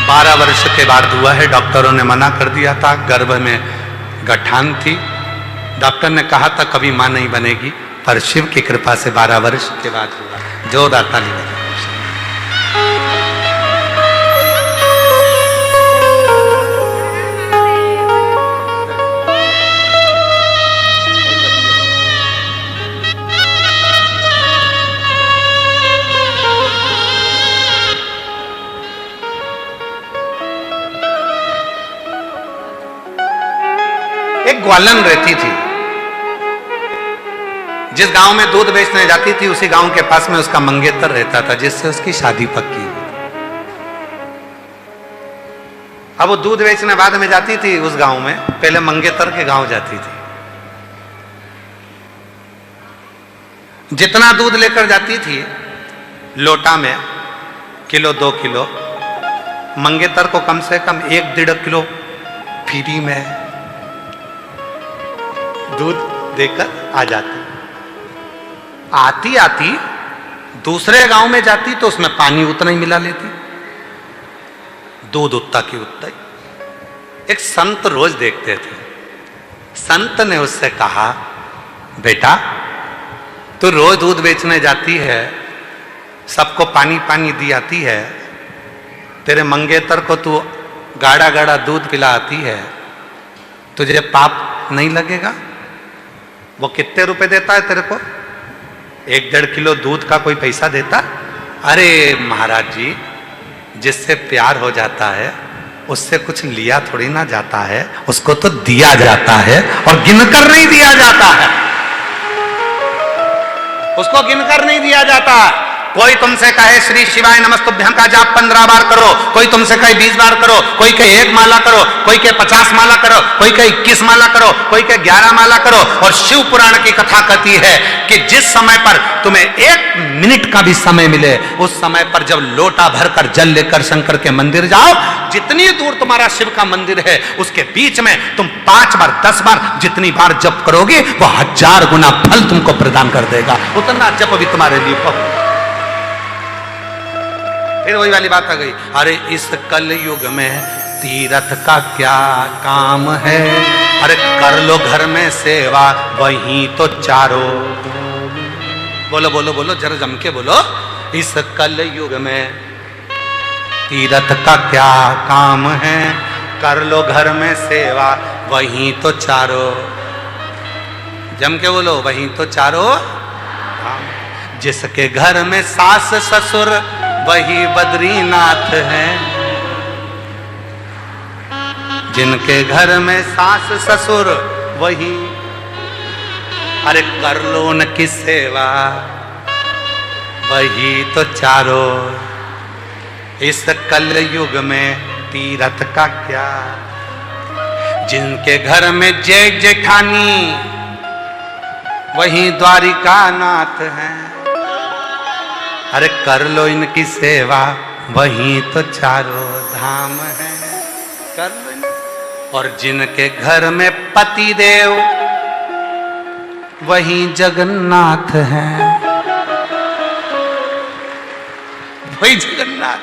A: 12 वर्ष के बाद हुआ है। डॉक्टरों ने मना कर दिया था, गर्भ में गठान थी। डॉक्टर ने कहा था कभी मां नहीं बनेगी, पर शिव की कृपा से 12 वर्ष के बाद हुआ। जोरदार ताली बजाओ। एक ग्वालन रहती थी, जिस गांव में दूध बेचने जाती थी उसी गांव के पास में उसका मंगेतर रहता था, जिससे उसकी शादी पक्की हुई। अब वो दूध बेचने बाद में जाती थी उस गांव में, पहले मंगेतर के गांव जाती थी। जितना दूध लेकर जाती थी लोटा में, किलो 2 किलो, मंगेतर को कम से कम 1-1.5 किलो फ्री में दूध देकर आ जाती। आती आती दूसरे गांव में जाती तो उसमें पानी उतना ही मिला लेती, दूध उतना की उतना ही। एक संत रोज देखते थे। संत ने उससे कहा, बेटा तू रोज दूध बेचने जाती है, सबको पानी पानी दी आती है, तेरे मंगेतर को तू गाढ़ा गाढ़ा दूध पिलाती है, तुझे पाप नहीं लगेगा? वो कितने रुपए देता है तेरे को? 1-1.5 किलो दूध का कोई पैसा देता? अरे महाराज जी, जिससे प्यार हो जाता है उससे कुछ लिया थोड़ी ना जाता है, उसको तो दिया जाता है, और गिनकर नहीं दिया जाता है। उसको गिनकर नहीं दिया जाता। कोई तुमसे कहे श्री शिवाय नमस्तुभ्यं का जाप 15 बार करो, कोई तुमसे कहे 20 बार करो, कोई कहे 1 माला करो, कोई कहे 50 माला करो, कोई कहे 21 माला करो, कोई कहे 11 माला करो। और शिव पुराण की कथा कहती है कि जिस समय पर तुम्हें 1 मिनट का भी समय मिले, उस समय पर जब लोटा भरकर जल लेकर शंकर के मंदिर जाओ, जितनी दूर तुम्हारा शिव का मंदिर है उसके बीच में तुम 5 बार 10 बार जितनी बार जप करोगे वो 1000 गुना फल तुमको प्रदान कर देगा। उतना जप भी तुम्हारे लिए बहुत। फिर वही वाली बात आ गई, अरे इस कल युग में तीरथ का क्या काम है, अरे कर लो घर में सेवा वहीं तो चारों। बोलो बोलो बोलो, जरा जम के बोलो। इस कल युग में तीरथ का क्या काम है, कर लो घर में सेवा वहीं तो चारों। जम के बोलो, वहीं तो चारों। जिसके घर में सास ससुर वही बद्रीनाथ है, जिनके घर में सास ससुर वही, अरे कर लो उनकी सेवा वही तो चारों। इस कल युग में तीरथ का क्या, जिनके घर में जेठ जेठानी वही द्वारिका नाथ है, अरे कर लो इनकी सेवा वहीं तो चारों धाम है, कर लो। और जिनके घर में पति देव वही जगन्नाथ हैं, वही जगन्नाथ।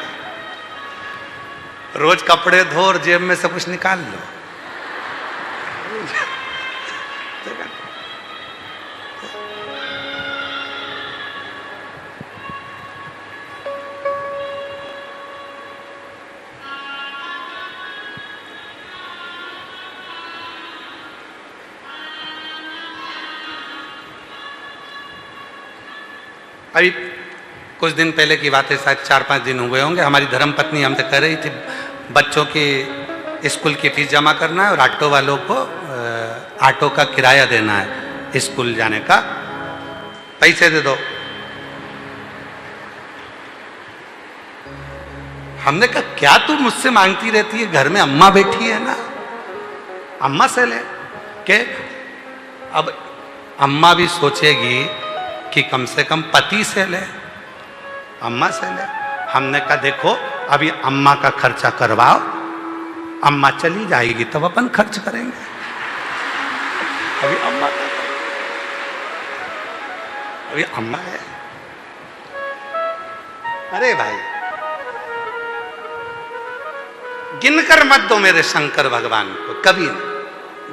A: रोज कपड़े धो और जेब में से कुछ निकाल लो। अभी कुछ दिन पहले की बात है, शायद 4-5 दिन हुए होंगे, हमारी धर्मपत्नी हमसे कह रही थी बच्चों की स्कूल की फीस जमा करना है और ऑटो वालों को ऑटो का किराया देना है, स्कूल जाने का पैसे दे दो। हमने कहा क्या तू मुझसे मांगती रहती है, घर में अम्मा बैठी है ना, अम्मा से ले के। अब अम्मा भी सोचेगी कि कम से कम पति से ले, अम्मा से ले। हमने कहा देखो अभी अम्मा का खर्चा करवाओ, अम्मा चली जाएगी तब अपन खर्च करेंगे, अभी अम्मा का, अभी अम्मा है। अरे भाई गिनकर मत दो मेरे शंकर भगवान को कभी नहीं।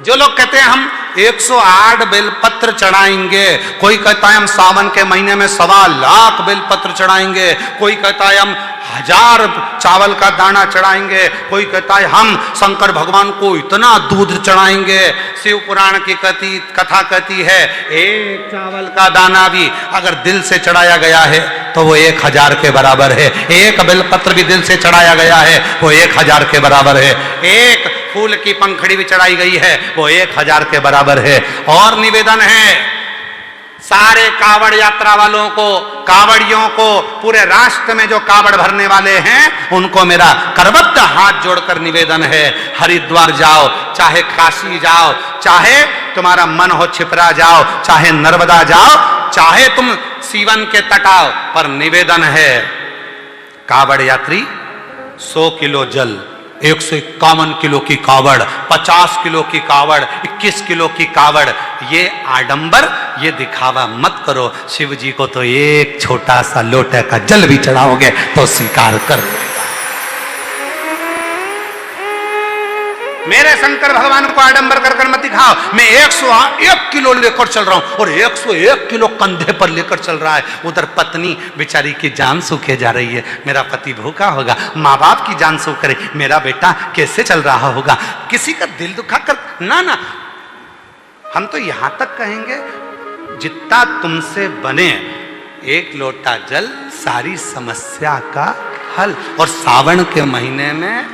A: जो लोग कहते हैं हम 108 बेलपत्र चढ़ाएंगे, कोई कहता है हम सावन के महीने में 1.25 लाख बेलपत्र चढ़ाएंगे, कोई कहता है हम 1000 चावल का दाना चढ़ाएंगे, कोई कहता है हम शंकर भगवान को इतना दूध चढ़ाएंगे। शिव पुराण की कथा कहती है एक चावल का दाना भी अगर दिल से चढ़ाया गया है तो वो 1000 के बराबर है, एक बेलपत्र भी दिल से चढ़ाया गया है वो 1000 के बराबर है, एक फूल की पंखड़ी भी चढ़ाई गई है वो 1000 के बराबर है। और निवेदन है सारे कावड़ यात्रा वालों को, कावड़ियों को, पूरे राष्ट्र में जो कावड़ भरने वाले हैं उनको मेरा करबद्ध हाथ जोड़कर निवेदन है, हरिद्वार जाओ, चाहे काशी जाओ, चाहे तुम्हारा मन हो छिपरा जाओ, चाहे नर्मदा जाओ, चाहे तुम सीवन के तट आओ, पर निवेदन है कावड़ यात्री 100 किलो जल, 151 किलो की कावड़, 50 किलो की कावड़, 21 किलो की कावड़, ये आडंबर, ये दिखावा मत करो। शिव जी को तो एक छोटा सा लोटे का जल भी चढ़ाओगे तो स्वीकार कर लेगा। मेरे शंकर भगवान को आडंबर कर मत दिखाओ। मैं 101 किलो लेकर चल रहा हूं और 101 किलो कंधे पर लेकर चल रहा है, उधर पत्नी बेचारी की जान सूखे जा रही है, मेरा पति भूखा होगा, माँ बाप की जान सूख रही, मेरा बेटा कैसे चल रहा होगा, किसी का दिल दुखा कर ना ना। हम तो यहां तक कहेंगे जितना तुमसे बने एक लोटा जल सारी समस्या का हल, और सावन के महीने में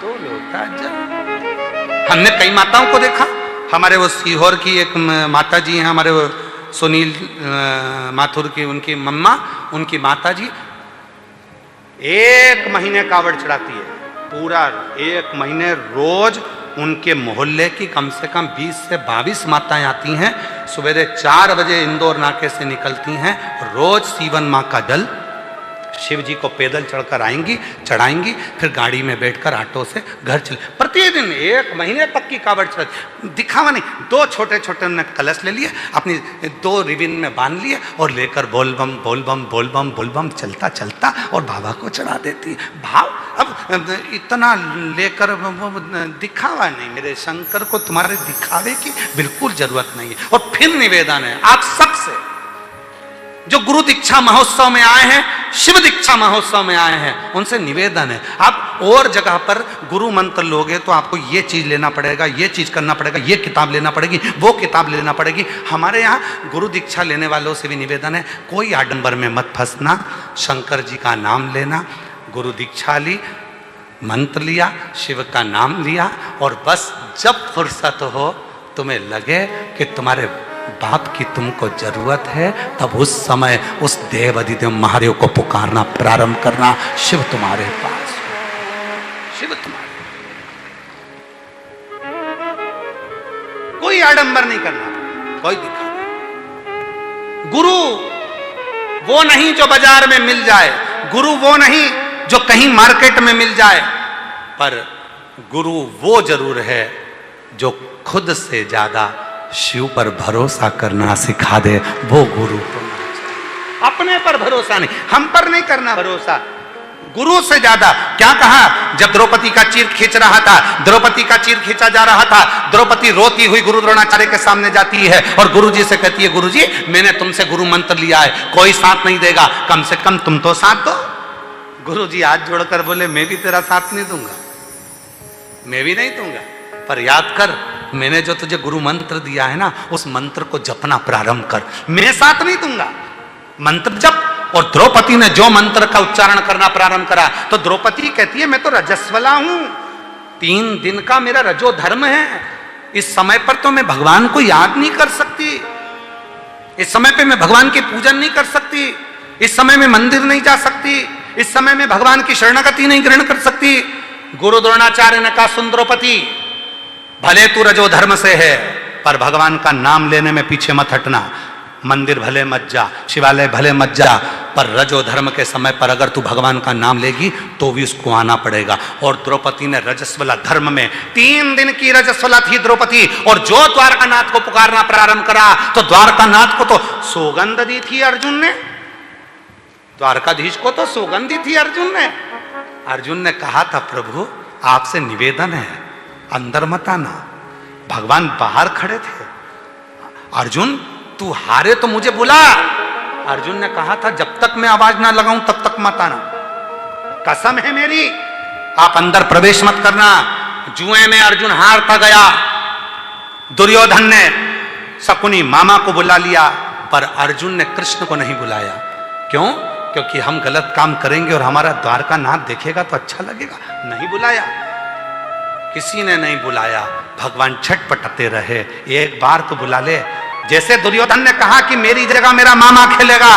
A: 2 लोटा जल। हमने कई माताओं को देखा, हमारे वो सीहोर की एक माता जी हैं, हमारे वो सुनील माथुर की उनकी मम्मा, उनकी माता जी 1 महीने कावड़ चढ़ाती है, पूरा 1 महीने रोज उनके मोहल्ले की कम से कम 20 से 22 माताएं आती हैं, सवेरे 4 बजे इंदौर नाके से निकलती हैं, रोज सीवन माँ का जल शिव जी को पैदल चढ़कर आएंगी, चढ़ाएंगी, फिर गाड़ी में बैठकर ऑटो से घर चले। प्रतिदिन 1 महीने तक की कावड़ चढ़, दिखावा नहीं, 2 छोटे छोटे उन्होंने कलश ले लिए, अपनी 2 रिबिन में बांध लिए और लेकर बोल बम बोल बम बोल बम बोल बम चलता चलता और बाबा को चढ़ा देती। भाव अब इतना लेकर दिखावा नहीं, मेरे शंकर को तुम्हारे दिखावे की बिल्कुल जरूरत नहीं है। और फिर निवेदन है आप सबसे, जो गुरु दीक्षा महोत्सव में आए हैं, शिव दीक्षा महोत्सव में आए हैं, उनसे निवेदन है आप और जगह पर गुरु मंत्र लोगे तो आपको ये चीज लेना पड़ेगा, ये चीज करना पड़ेगा, ये किताब लेना पड़ेगी, वो किताब लेना पड़ेगी। हमारे यहाँ गुरु दीक्षा लेने वालों से भी निवेदन है कोई आडंबर में मत फंसना, शंकर जी का नाम लेना, गुरु दीक्षा ली, मंत्र लिया, शिव का नाम लिया, और बस जब फुर्सत हो तुम्हें लगे कि तुम्हारे बाप की तुमको जरूरत है, तब उस समय उस देव अधिदेव महादेव को पुकारना प्रारंभ करना, शिव तुम्हारे पास, शिव तुम्हारे, कोई आडंबर नहीं करना, कोई दिखा। गुरु वो नहीं जो बाजार में मिल जाए, गुरु वो नहीं जो कहीं मार्केट में मिल जाए, पर गुरु वो जरूर है जो खुद से ज्यादा शिव पर भरोसा करना सिखा दे वो गुरु तो अपने पर भरोसा नहीं, हम पर नहीं करना भरोसा, गुरु से ज्यादा। क्या कहा जब द्रौपदी का चीर खींच रहा था, द्रौपदी का चीर खींचा जा रहा था, द्रौपदी रोती हुई गुरु द्रोणाचार्य के सामने जाती है और गुरु जी से कहती है, गुरु जी मैंने तुमसे गुरु मंत्र लिया है, कोई साथ नहीं देगा, कम से कम तुम तो साथ दो। गुरु जी हाथ जोड़कर बोले, मैं भी तेरा साथ नहीं दूंगा, मैं भी नहीं दूंगा, पर याद कर मैंने जो तुझे गुरु मंत्र दिया है ना, उस मंत्र को जपना प्रारंभ कर, मैं साथ नहीं दूंगा, मंत्र जप। और द्रौपदी ने जो मंत्र का उच्चारण करना प्रारंभ करा तो द्रौपदी कहती है, मैं तो रजस्वला हूं, 3 दिन का मेरा रजो धर्म है, इस समय पर तो मैं भगवान को याद नहीं कर सकती, इस समय पे मैं भगवान की पूजन नहीं कर सकती, इस समय में मंदिर नहीं जा सकती, इस समय में भगवान की शरणागति नहीं ग्रहण कर सकती। गुरु द्रोणाचार्य ने कहा, सुन द्रौपदी, भले तू रजो धर्म से है पर भगवान का नाम लेने में पीछे मत हटना, मंदिर भले मत जा, शिवालय भले मत जा, पर रजो धर्म के समय पर अगर तू भगवान का नाम लेगी तो भी उसको आना पड़ेगा। और द्रौपदी ने रजस्वला धर्म में 3 दिन की रजस्वला थी द्रौपदी, और जो द्वारकानाथ को पुकारना प्रारंभ करा तो द्वारकानाथ को तो सौगंध दी थी अर्जुन ने, द्वारकाधीश को तो सौगंध दी थी अर्जुन ने। अर्जुन ने कहा था, प्रभु आपसे निवेदन है अंदर मत आना, भगवान बाहर खड़े थे, अर्जुन तू हारे तो मुझे बुला। अर्जुन ने कहा था, जब तक मैं आवाज ना लगाऊं तब तक मत आना, कसम है मेरी, आप अंदर प्रवेश मत करना। जुए में अर्जुन हारता गया, दुर्योधन ने शकुनी मामा को बुला लिया, पर अर्जुन ने कृष्ण को नहीं बुलाया। क्यों? क्योंकि हम गलत काम करेंगे और हमारा द्वारकानाथ देखेगा तो अच्छा लगेगा, नहीं बुलाया, किसी ने नहीं बुलाया। भगवान छटपटाते रहे, एक बार तो बुला ले। जैसे दुर्योधन ने कहा कि मेरी जगह मेरा मामा खेलेगा,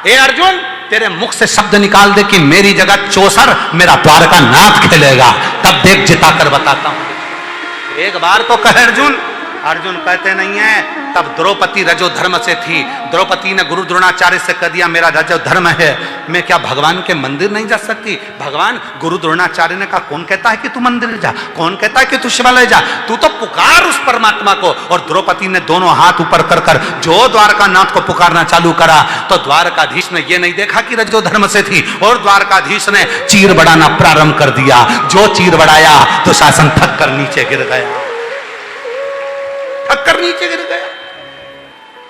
A: ए अर्जुन तेरे मुख से शब्द निकाल दे कि मेरी जगह चौसर मेरा द्वारकानाथ खेलेगा, तब देख जिता कर बताता हूं। एक बार तो कहे अर्जुन, अर्जुन कहते नहीं है। तब द्रौपदी रजो धर्म से थी, द्रौपदी ने गुरु द्रोणाचार्य से कह दिया, मेरा रजो धर्म है, मैं क्या भगवान के मंदिर नहीं जा सकती? भगवान गुरु द्रोणाचार्य ने कहा, कौन कहता है कि तू मंदिर जा, कौन कहता है कि तू शिवालय जा, तू तो पुकार उस परमात्मा को। और द्रौपदी ने दोनों हाथ ऊपर कर कर जो द्वारकानाथ को पुकारना चालू करा, तो द्वारकाधीश ने यह नहीं देखा कि रजो धर्म से थी, और द्वारकाधीश ने चीर बढ़ाना प्रारंभ कर दिया। जो चीर बढ़ाया तो शासन थक कर नीचे गिर गया, थक कर नीचे गिर गया,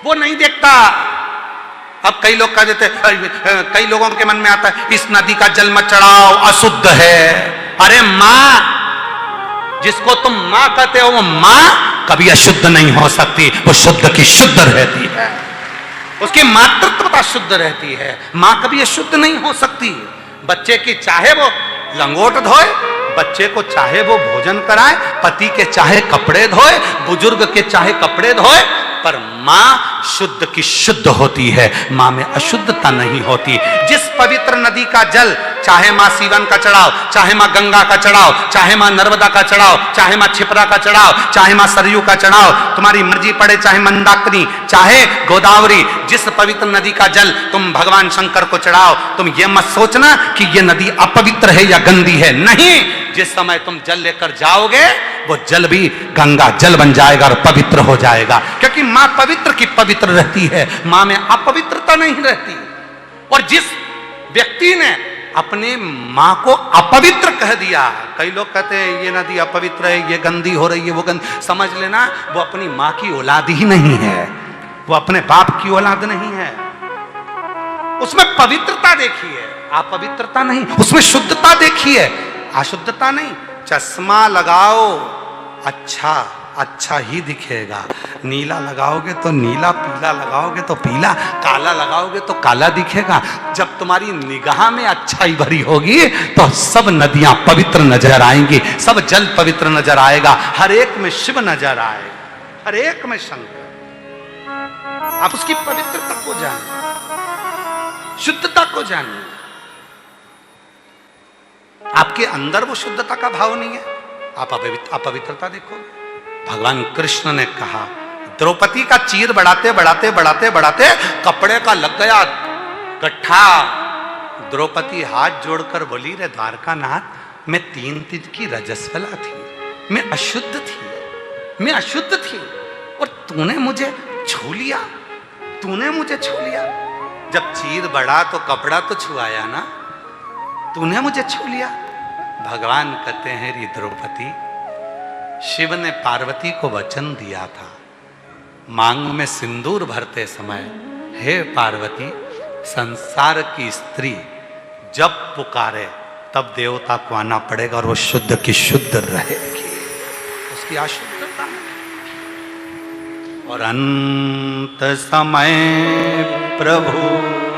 A: वो नहीं देखता। अब कई लोग कह देते, कई लोगों के मन में आता है, इस नदी का जल मत चढ़ाओ, अशुद्ध है। अरे मां, जिसको तुम मां कहते हो, वो मां कभी अशुद्ध नहीं हो सकती, वो शुद्ध की शुद्ध रहती है, उसकी मातृत्वता शुद्ध रहती है, मां कभी अशुद्ध नहीं हो सकती। बच्चे की चाहे वो लंगोट धोए, बच्चे को चाहे वो भोजन कराए, पति के चाहे कपड़े धोए, बुजुर्ग के चाहे कपड़े धोए, पर मां शुद्ध की शुद्ध होती है, मां में अशुद्धता नहीं होती। जिस पवित्र नदी का जल, चाहे मां सीवन का चढ़ाओ, चाहे मां गंगा का चढ़ाओ, चाहे मां नर्मदा का चढ़ाओ, चाहे मां छिपरा का चढ़ाओ, चाहे मां सरयू का चढ़ाओ, तुम्हारी मर्जी पड़े, चाहे मंदाकिनी, चाहे गोदावरी, जिस पवित्र नदी का जल तुम भगवान शंकर को चढ़ाओ, तुम ये मत सोचना कि ये नदी अपवित्र है या गंदी है, नहीं। जिस समय तुम जल लेकर जाओगे, वो जल भी गंगा जल बन जाएगा और पवित्र हो जाएगा, क्योंकि मां पवित्र की पवित्र रहती है, मां में अपवित्रता नहीं रहती। और जिस व्यक्ति ने अपने मां को अपवित्र कह दिया, कई लोग कहते हैं ये नदी अपवित्र है, ये गंदी हो रही है, वो गंदी, समझ लेना वो अपनी मां की औलाद ही नहीं है, वो अपने बाप की औलाद नहीं है। उसमें पवित्रता देखिए, अपवित्रता नहीं, उसमें शुद्धता देखिए, अशुद्धता नहीं। चश्मा लगाओ, अच्छा अच्छा ही दिखेगा, नीला लगाओगे तो नीला, पीला लगाओगे तो पीला, काला लगाओगे तो काला दिखेगा। जब तुम्हारी निगाह में अच्छाई भरी होगी तो सब नदियां पवित्र नजर आएंगी, सब जल पवित्र नजर आएगा, हर एक में शिव नजर आएगा, हर एक में शंकर। आप उसकी पवित्रता को जानिए, शुद्धता को जानिए। आपके अंदर वो शुद्धता का भाव नहीं है, आप अपवित्रता देखोगे। भगवान कृष्ण ने कहा, द्रौपदी का चीर बढ़ाते बढ़ाते बढ़ाते बढ़ाते कपड़े का लग गया गट्ठा। द्रौपदी हाथ जोड़कर बोली, रे द्वारकानाथ, मैं 3 दिन की रजस्वला थी, मैं अशुद्ध थी, मैं अशुद्ध थी, और तूने मुझे छू लिया, तूने मुझे छू लिया। जब चीर बढ़ा तो कपड़ा तो छुआया ना, तूने मुझे छू लिया। भगवान कहते हैं री द्रौपदी, शिव ने पार्वती को वचन दिया था मांग में सिंदूर भरते समय, हे पार्वती, संसार की स्त्री जब पुकारे तब देवता को आना पड़ेगा और वो शुद्ध की शुद्ध रहेगी, उसकी अशुद्धता नहीं। और अंत समय प्रभु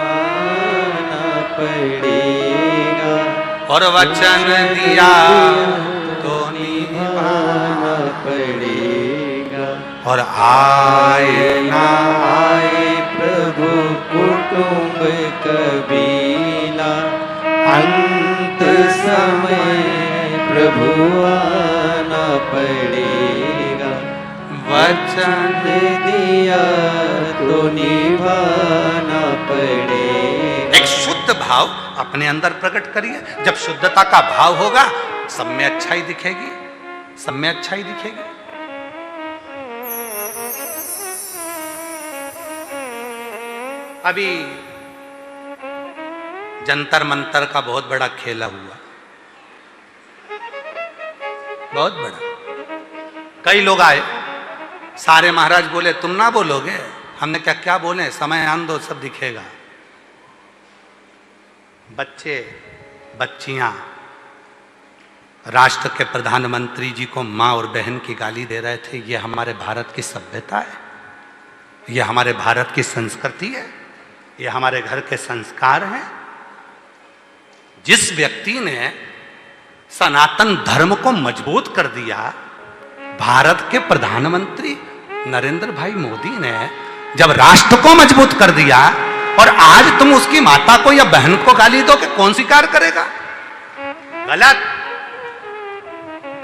B: आना पड़ेगा
A: और वचन दिया तो निभाना
B: पड़ेगा।
A: और आए ना
B: आए प्रभु कुटुंब कबीला, अंत समय प्रभु आना पड़ेगा। वचन दिया तो निभाना पड़ेगा।
A: एक शुद्ध भाव अपने अंदर प्रकट करिए। जब शुद्धता का भाव होगा सब में अच्छाई दिखेगी, सब में अच्छाई दिखेगी। अभी जंतर मंतर का बहुत बड़ा खेला हुआ, बहुत बड़ा। कई लोग आए, सारे महाराज बोले तुम ना बोलोगे। हमने क्या क्या बोले, समय आन दो सब दिखेगा। बच्चे बच्चियां राष्ट्र के प्रधानमंत्री जी को मां और बहन की गाली दे रहे थे। ये हमारे भारत की सभ्यता है, ये हमारे भारत की संस्कृति है, ये हमारे घर के संस्कार हैं। जिस व्यक्ति ने सनातन धर्म को मजबूत कर दिया, भारत के प्रधानमंत्री नरेंद्र भाई मोदी ने जब राष्ट्र को मजबूत कर दिया, और आज तुम उसकी माता को या बहन को गाली दो कि कौन स्वीकार करेगा? गलत,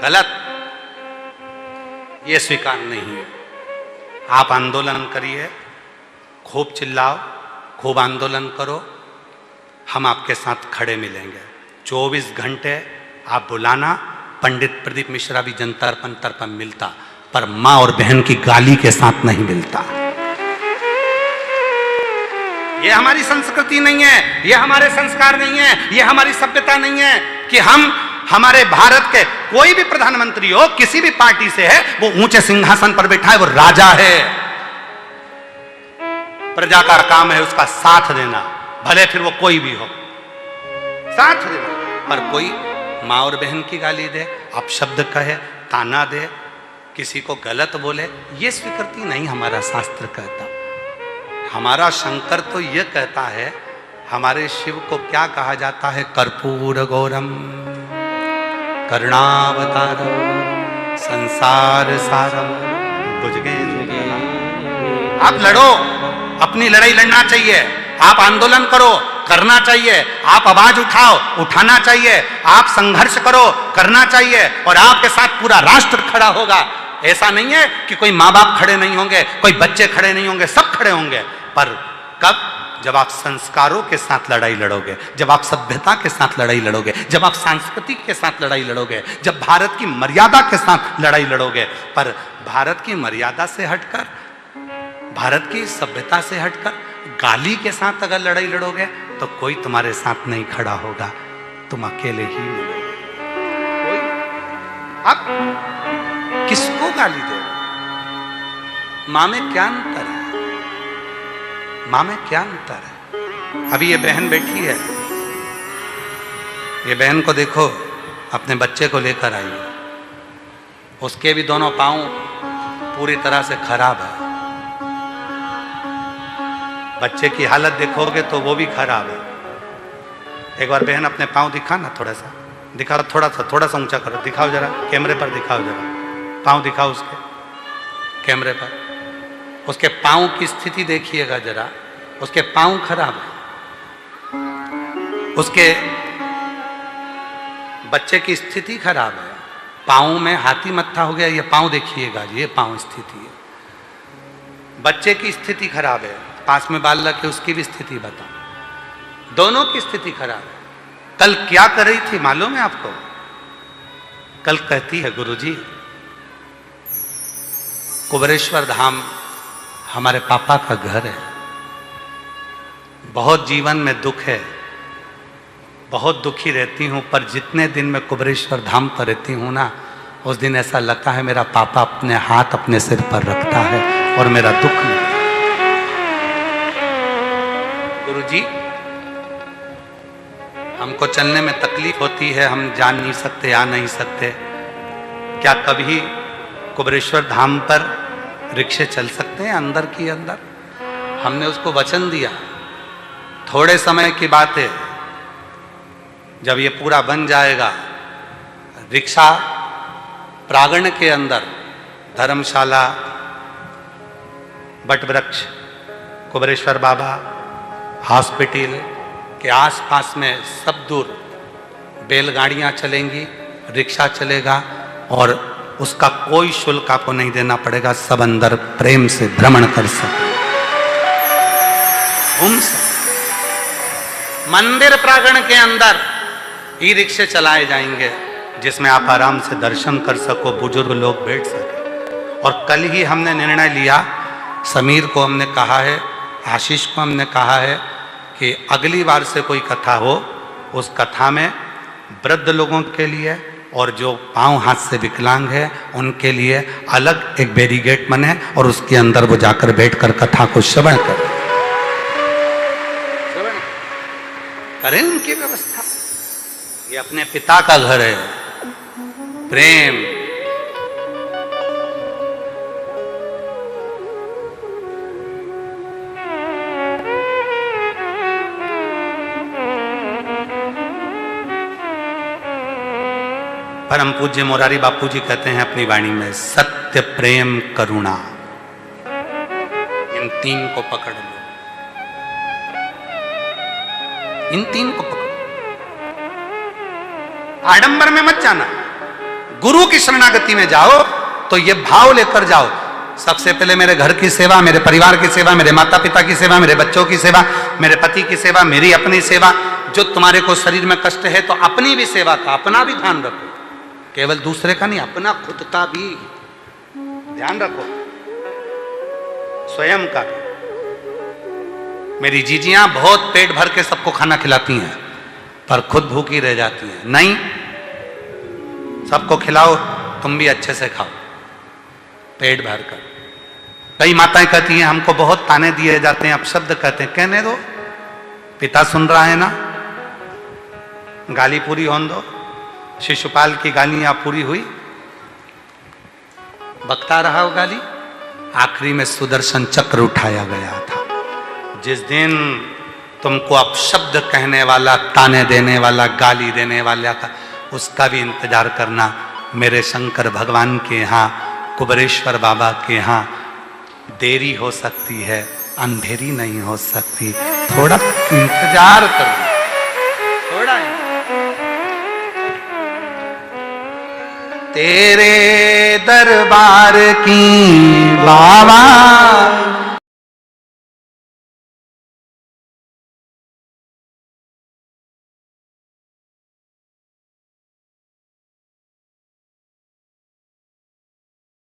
A: गलत, ये स्वीकार नहीं है। आप आंदोलन करिए, खूब चिल्लाओ, खूब आंदोलन करो, हम आपके साथ खड़े मिलेंगे। 24 घंटे आप बुलाना। पंडित प्रदीप मिश्रा भी जनता तंत्र पर मिलता, पर मां और बहन की गाली के साथ नहीं मिलता। ये हमारी संस्कृति नहीं है, ये हमारे संस्कार नहीं है, ये हमारी सभ्यता नहीं है कि हम हमारे भारत के कोई भी प्रधानमंत्री हो, किसी भी पार्टी से है, वो ऊंचे सिंहासन पर बैठा है, वो राजा है। प्रजा का काम है उसका साथ देना, भले फिर वो कोई भी हो, साथ देना। पर कोई मां और बहन की गाली दे, अपशब्द कहे, ताना दे, किसी को गलत बोले, ये स्वीकृति नहीं हमारा शास्त्र कहता। हमारा शंकर तो ये कहता है, हमारे शिव को क्या कहा जाता है? कर्पूर गौरम करुणावतारम संसार सारम भुजगेंद्र। आप लड़ो, अपनी लड़ाई लड़ना चाहिए, आप आंदोलन करो, करना चाहिए, आप आवाज उठाओ, उठाना चाहिए, आप संघर्ष करो, करना चाहिए, और आपके साथ पूरा राष्ट्र खड़ा होगा। ऐसा नहीं है कि कोई माँ बाप खड़े नहीं होंगे, कोई बच्चे खड़े नहीं होंगे, सब खड़े होंगे। पर कब? जब आप संस्कारों के साथ लड़ाई लड़ोगे, जब आप सभ्यता के साथ लड़ाई लड़ोगे, जब आप सांस्कृतिक के साथ लड़ाई लड़ोगे, जब भारत की मर्यादा के साथ लड़ाई लड़ोगे। पर भारत की मर्यादा से हटकर, भारत की सभ्यता से हटकर गाली के साथ अगर लड़ाई लड़ोगे तो कोई तुम्हारे साथ नहीं खड़ा होगा, तुम अकेले ही मिलोगे। कोई अब किसको गाली दो? मां में क्या अंतर है? मां में क्या अंतर है? अभी ये बहन बैठी है, ये बहन को देखो, अपने बच्चे को लेकर आई है, उसके भी दोनों पांव पूरी तरह से खराब है। बच्चे की हालत देखोगे तो वो भी खराब है। एक बार बहन अपने पांव दिखा ना, थोड़ा सा दिखा, थोड़ा सा ऊंचा करो, दिखाओ जरा, कैमरे पर दिखाओ जरा, पांव दिखाओ उसके कैमरे पर। उसके पांव की स्थिति देखिएगा जरा, उसके पांव खराब है, उसके बच्चे की स्थिति खराब है, पांव में हाथी मत्था हो गया, ये पांव देखिएगा, ये पांव स्थिति है। बच्चे की स्थिति खराब है, पास में बालक है, उसकी भी स्थिति बताओ, दोनों की स्थिति खराब है। कल क्या कर रही थी मालूम है आपको? कल कहती है, गुरुजी कुबेरेश्वर धाम हमारे पापा का घर है। बहुत जीवन में दुख है, बहुत दुखी रहती हूँ, पर जितने दिन मैं कुबेरेश्वर धाम पर रहती हूँ ना, उस दिन ऐसा लगता है मेरा पापा अपने हाथ अपने सिर पर रखता है और मेरा दुख नहीं। गुरुजी, हमको चलने में तकलीफ होती है, हम जा नहीं सकते, आ नहीं सकते, क्या कभी कुबेरेश्वर धाम पर रिक्शे चल सकते हैं अंदर की अंदर? हमने उसको वचन दिया, थोड़े समय की बात है, जब ये पूरा बन जाएगा, रिक्शा प्रांगण के अंदर धर्मशाला, बटवृक्ष, कुबेरेश्वर बाबा, हॉस्पिटल के आसपास में सब दूर बैलगाड़ियां चलेंगी, रिक्शा चलेगा और उसका कोई शुल्क आपको नहीं देना पड़ेगा। सब अंदर प्रेम से भ्रमण कर सकते, घूम सकते। मंदिर प्रांगण के अंदर ई रिक्शे चलाए जाएंगे जिसमें आप आराम से दर्शन कर सको, बुजुर्ग लोग बैठ सके। और कल ही हमने निर्णय लिया, समीर को हमने कहा है, आशीष को हमने कहा है कि अगली बार से कोई कथा हो, उस कथा में वृद्ध लोगों के लिए और जो पांव हाथ से विकलांग है उनके लिए अलग एक बैरिगेट बने और उसके अंदर वो जाकर बैठकर कथा को श्रवण करें, उनकी व्यवस्था। ये अपने पिता का घर है, प्रेम। परम पूज्य मोरारी बापू जी कहते हैं अपनी वाणी में, सत्य, प्रेम, करुणा, इन तीन को पकड़ लो, इन तीन को पकड़ो। आडंबर में मत जाना, गुरु की शरणागति में जाओ तो ये भाव लेकर जाओ, सबसे पहले मेरे घर की सेवा, मेरे परिवार की सेवा, मेरे माता पिता की सेवा, मेरे बच्चों की सेवा, मेरे पति की सेवा, मेरी अपनी सेवा। जो तुम्हारे को शरीर में कष्ट है तो अपनी भी सेवा का, अपना भी ध्यान रखो, केवल दूसरे का नहीं, अपना खुद का भी ध्यान रखो, स्वयं का भी। मेरी जीजियां बहुत पेट भर के सबको खाना खिलाती हैं, पर खुद भूखी रह जाती हैं। नहीं, सबको खिलाओ, तुम भी अच्छे से खाओ, पेट भर कर। कई माताएं कहती हैं हमको बहुत ताने दिए जाते हैं, अपशब्द कहते हैं, कहने दो, पिता सुन रहा है ना, गाली पूरी होने दो। शिशुपाल की गालियां पूरी हुई, बकता रहा वो गाली, आखिरी में सुदर्शन चक्र उठाया गया था। जिस दिन तुमको अपशब्द कहने वाला, ताने देने वाला, गाली देने वाला का, उसका भी इंतजार करना। मेरे शंकर भगवान के यहाँ, कुबेरेश्वर बाबा के यहाँ देरी हो सकती है, अंधेरी नहीं हो सकती। थोड़ा इंतजार करो, थोड़ा। तेरे दरबार की बाबा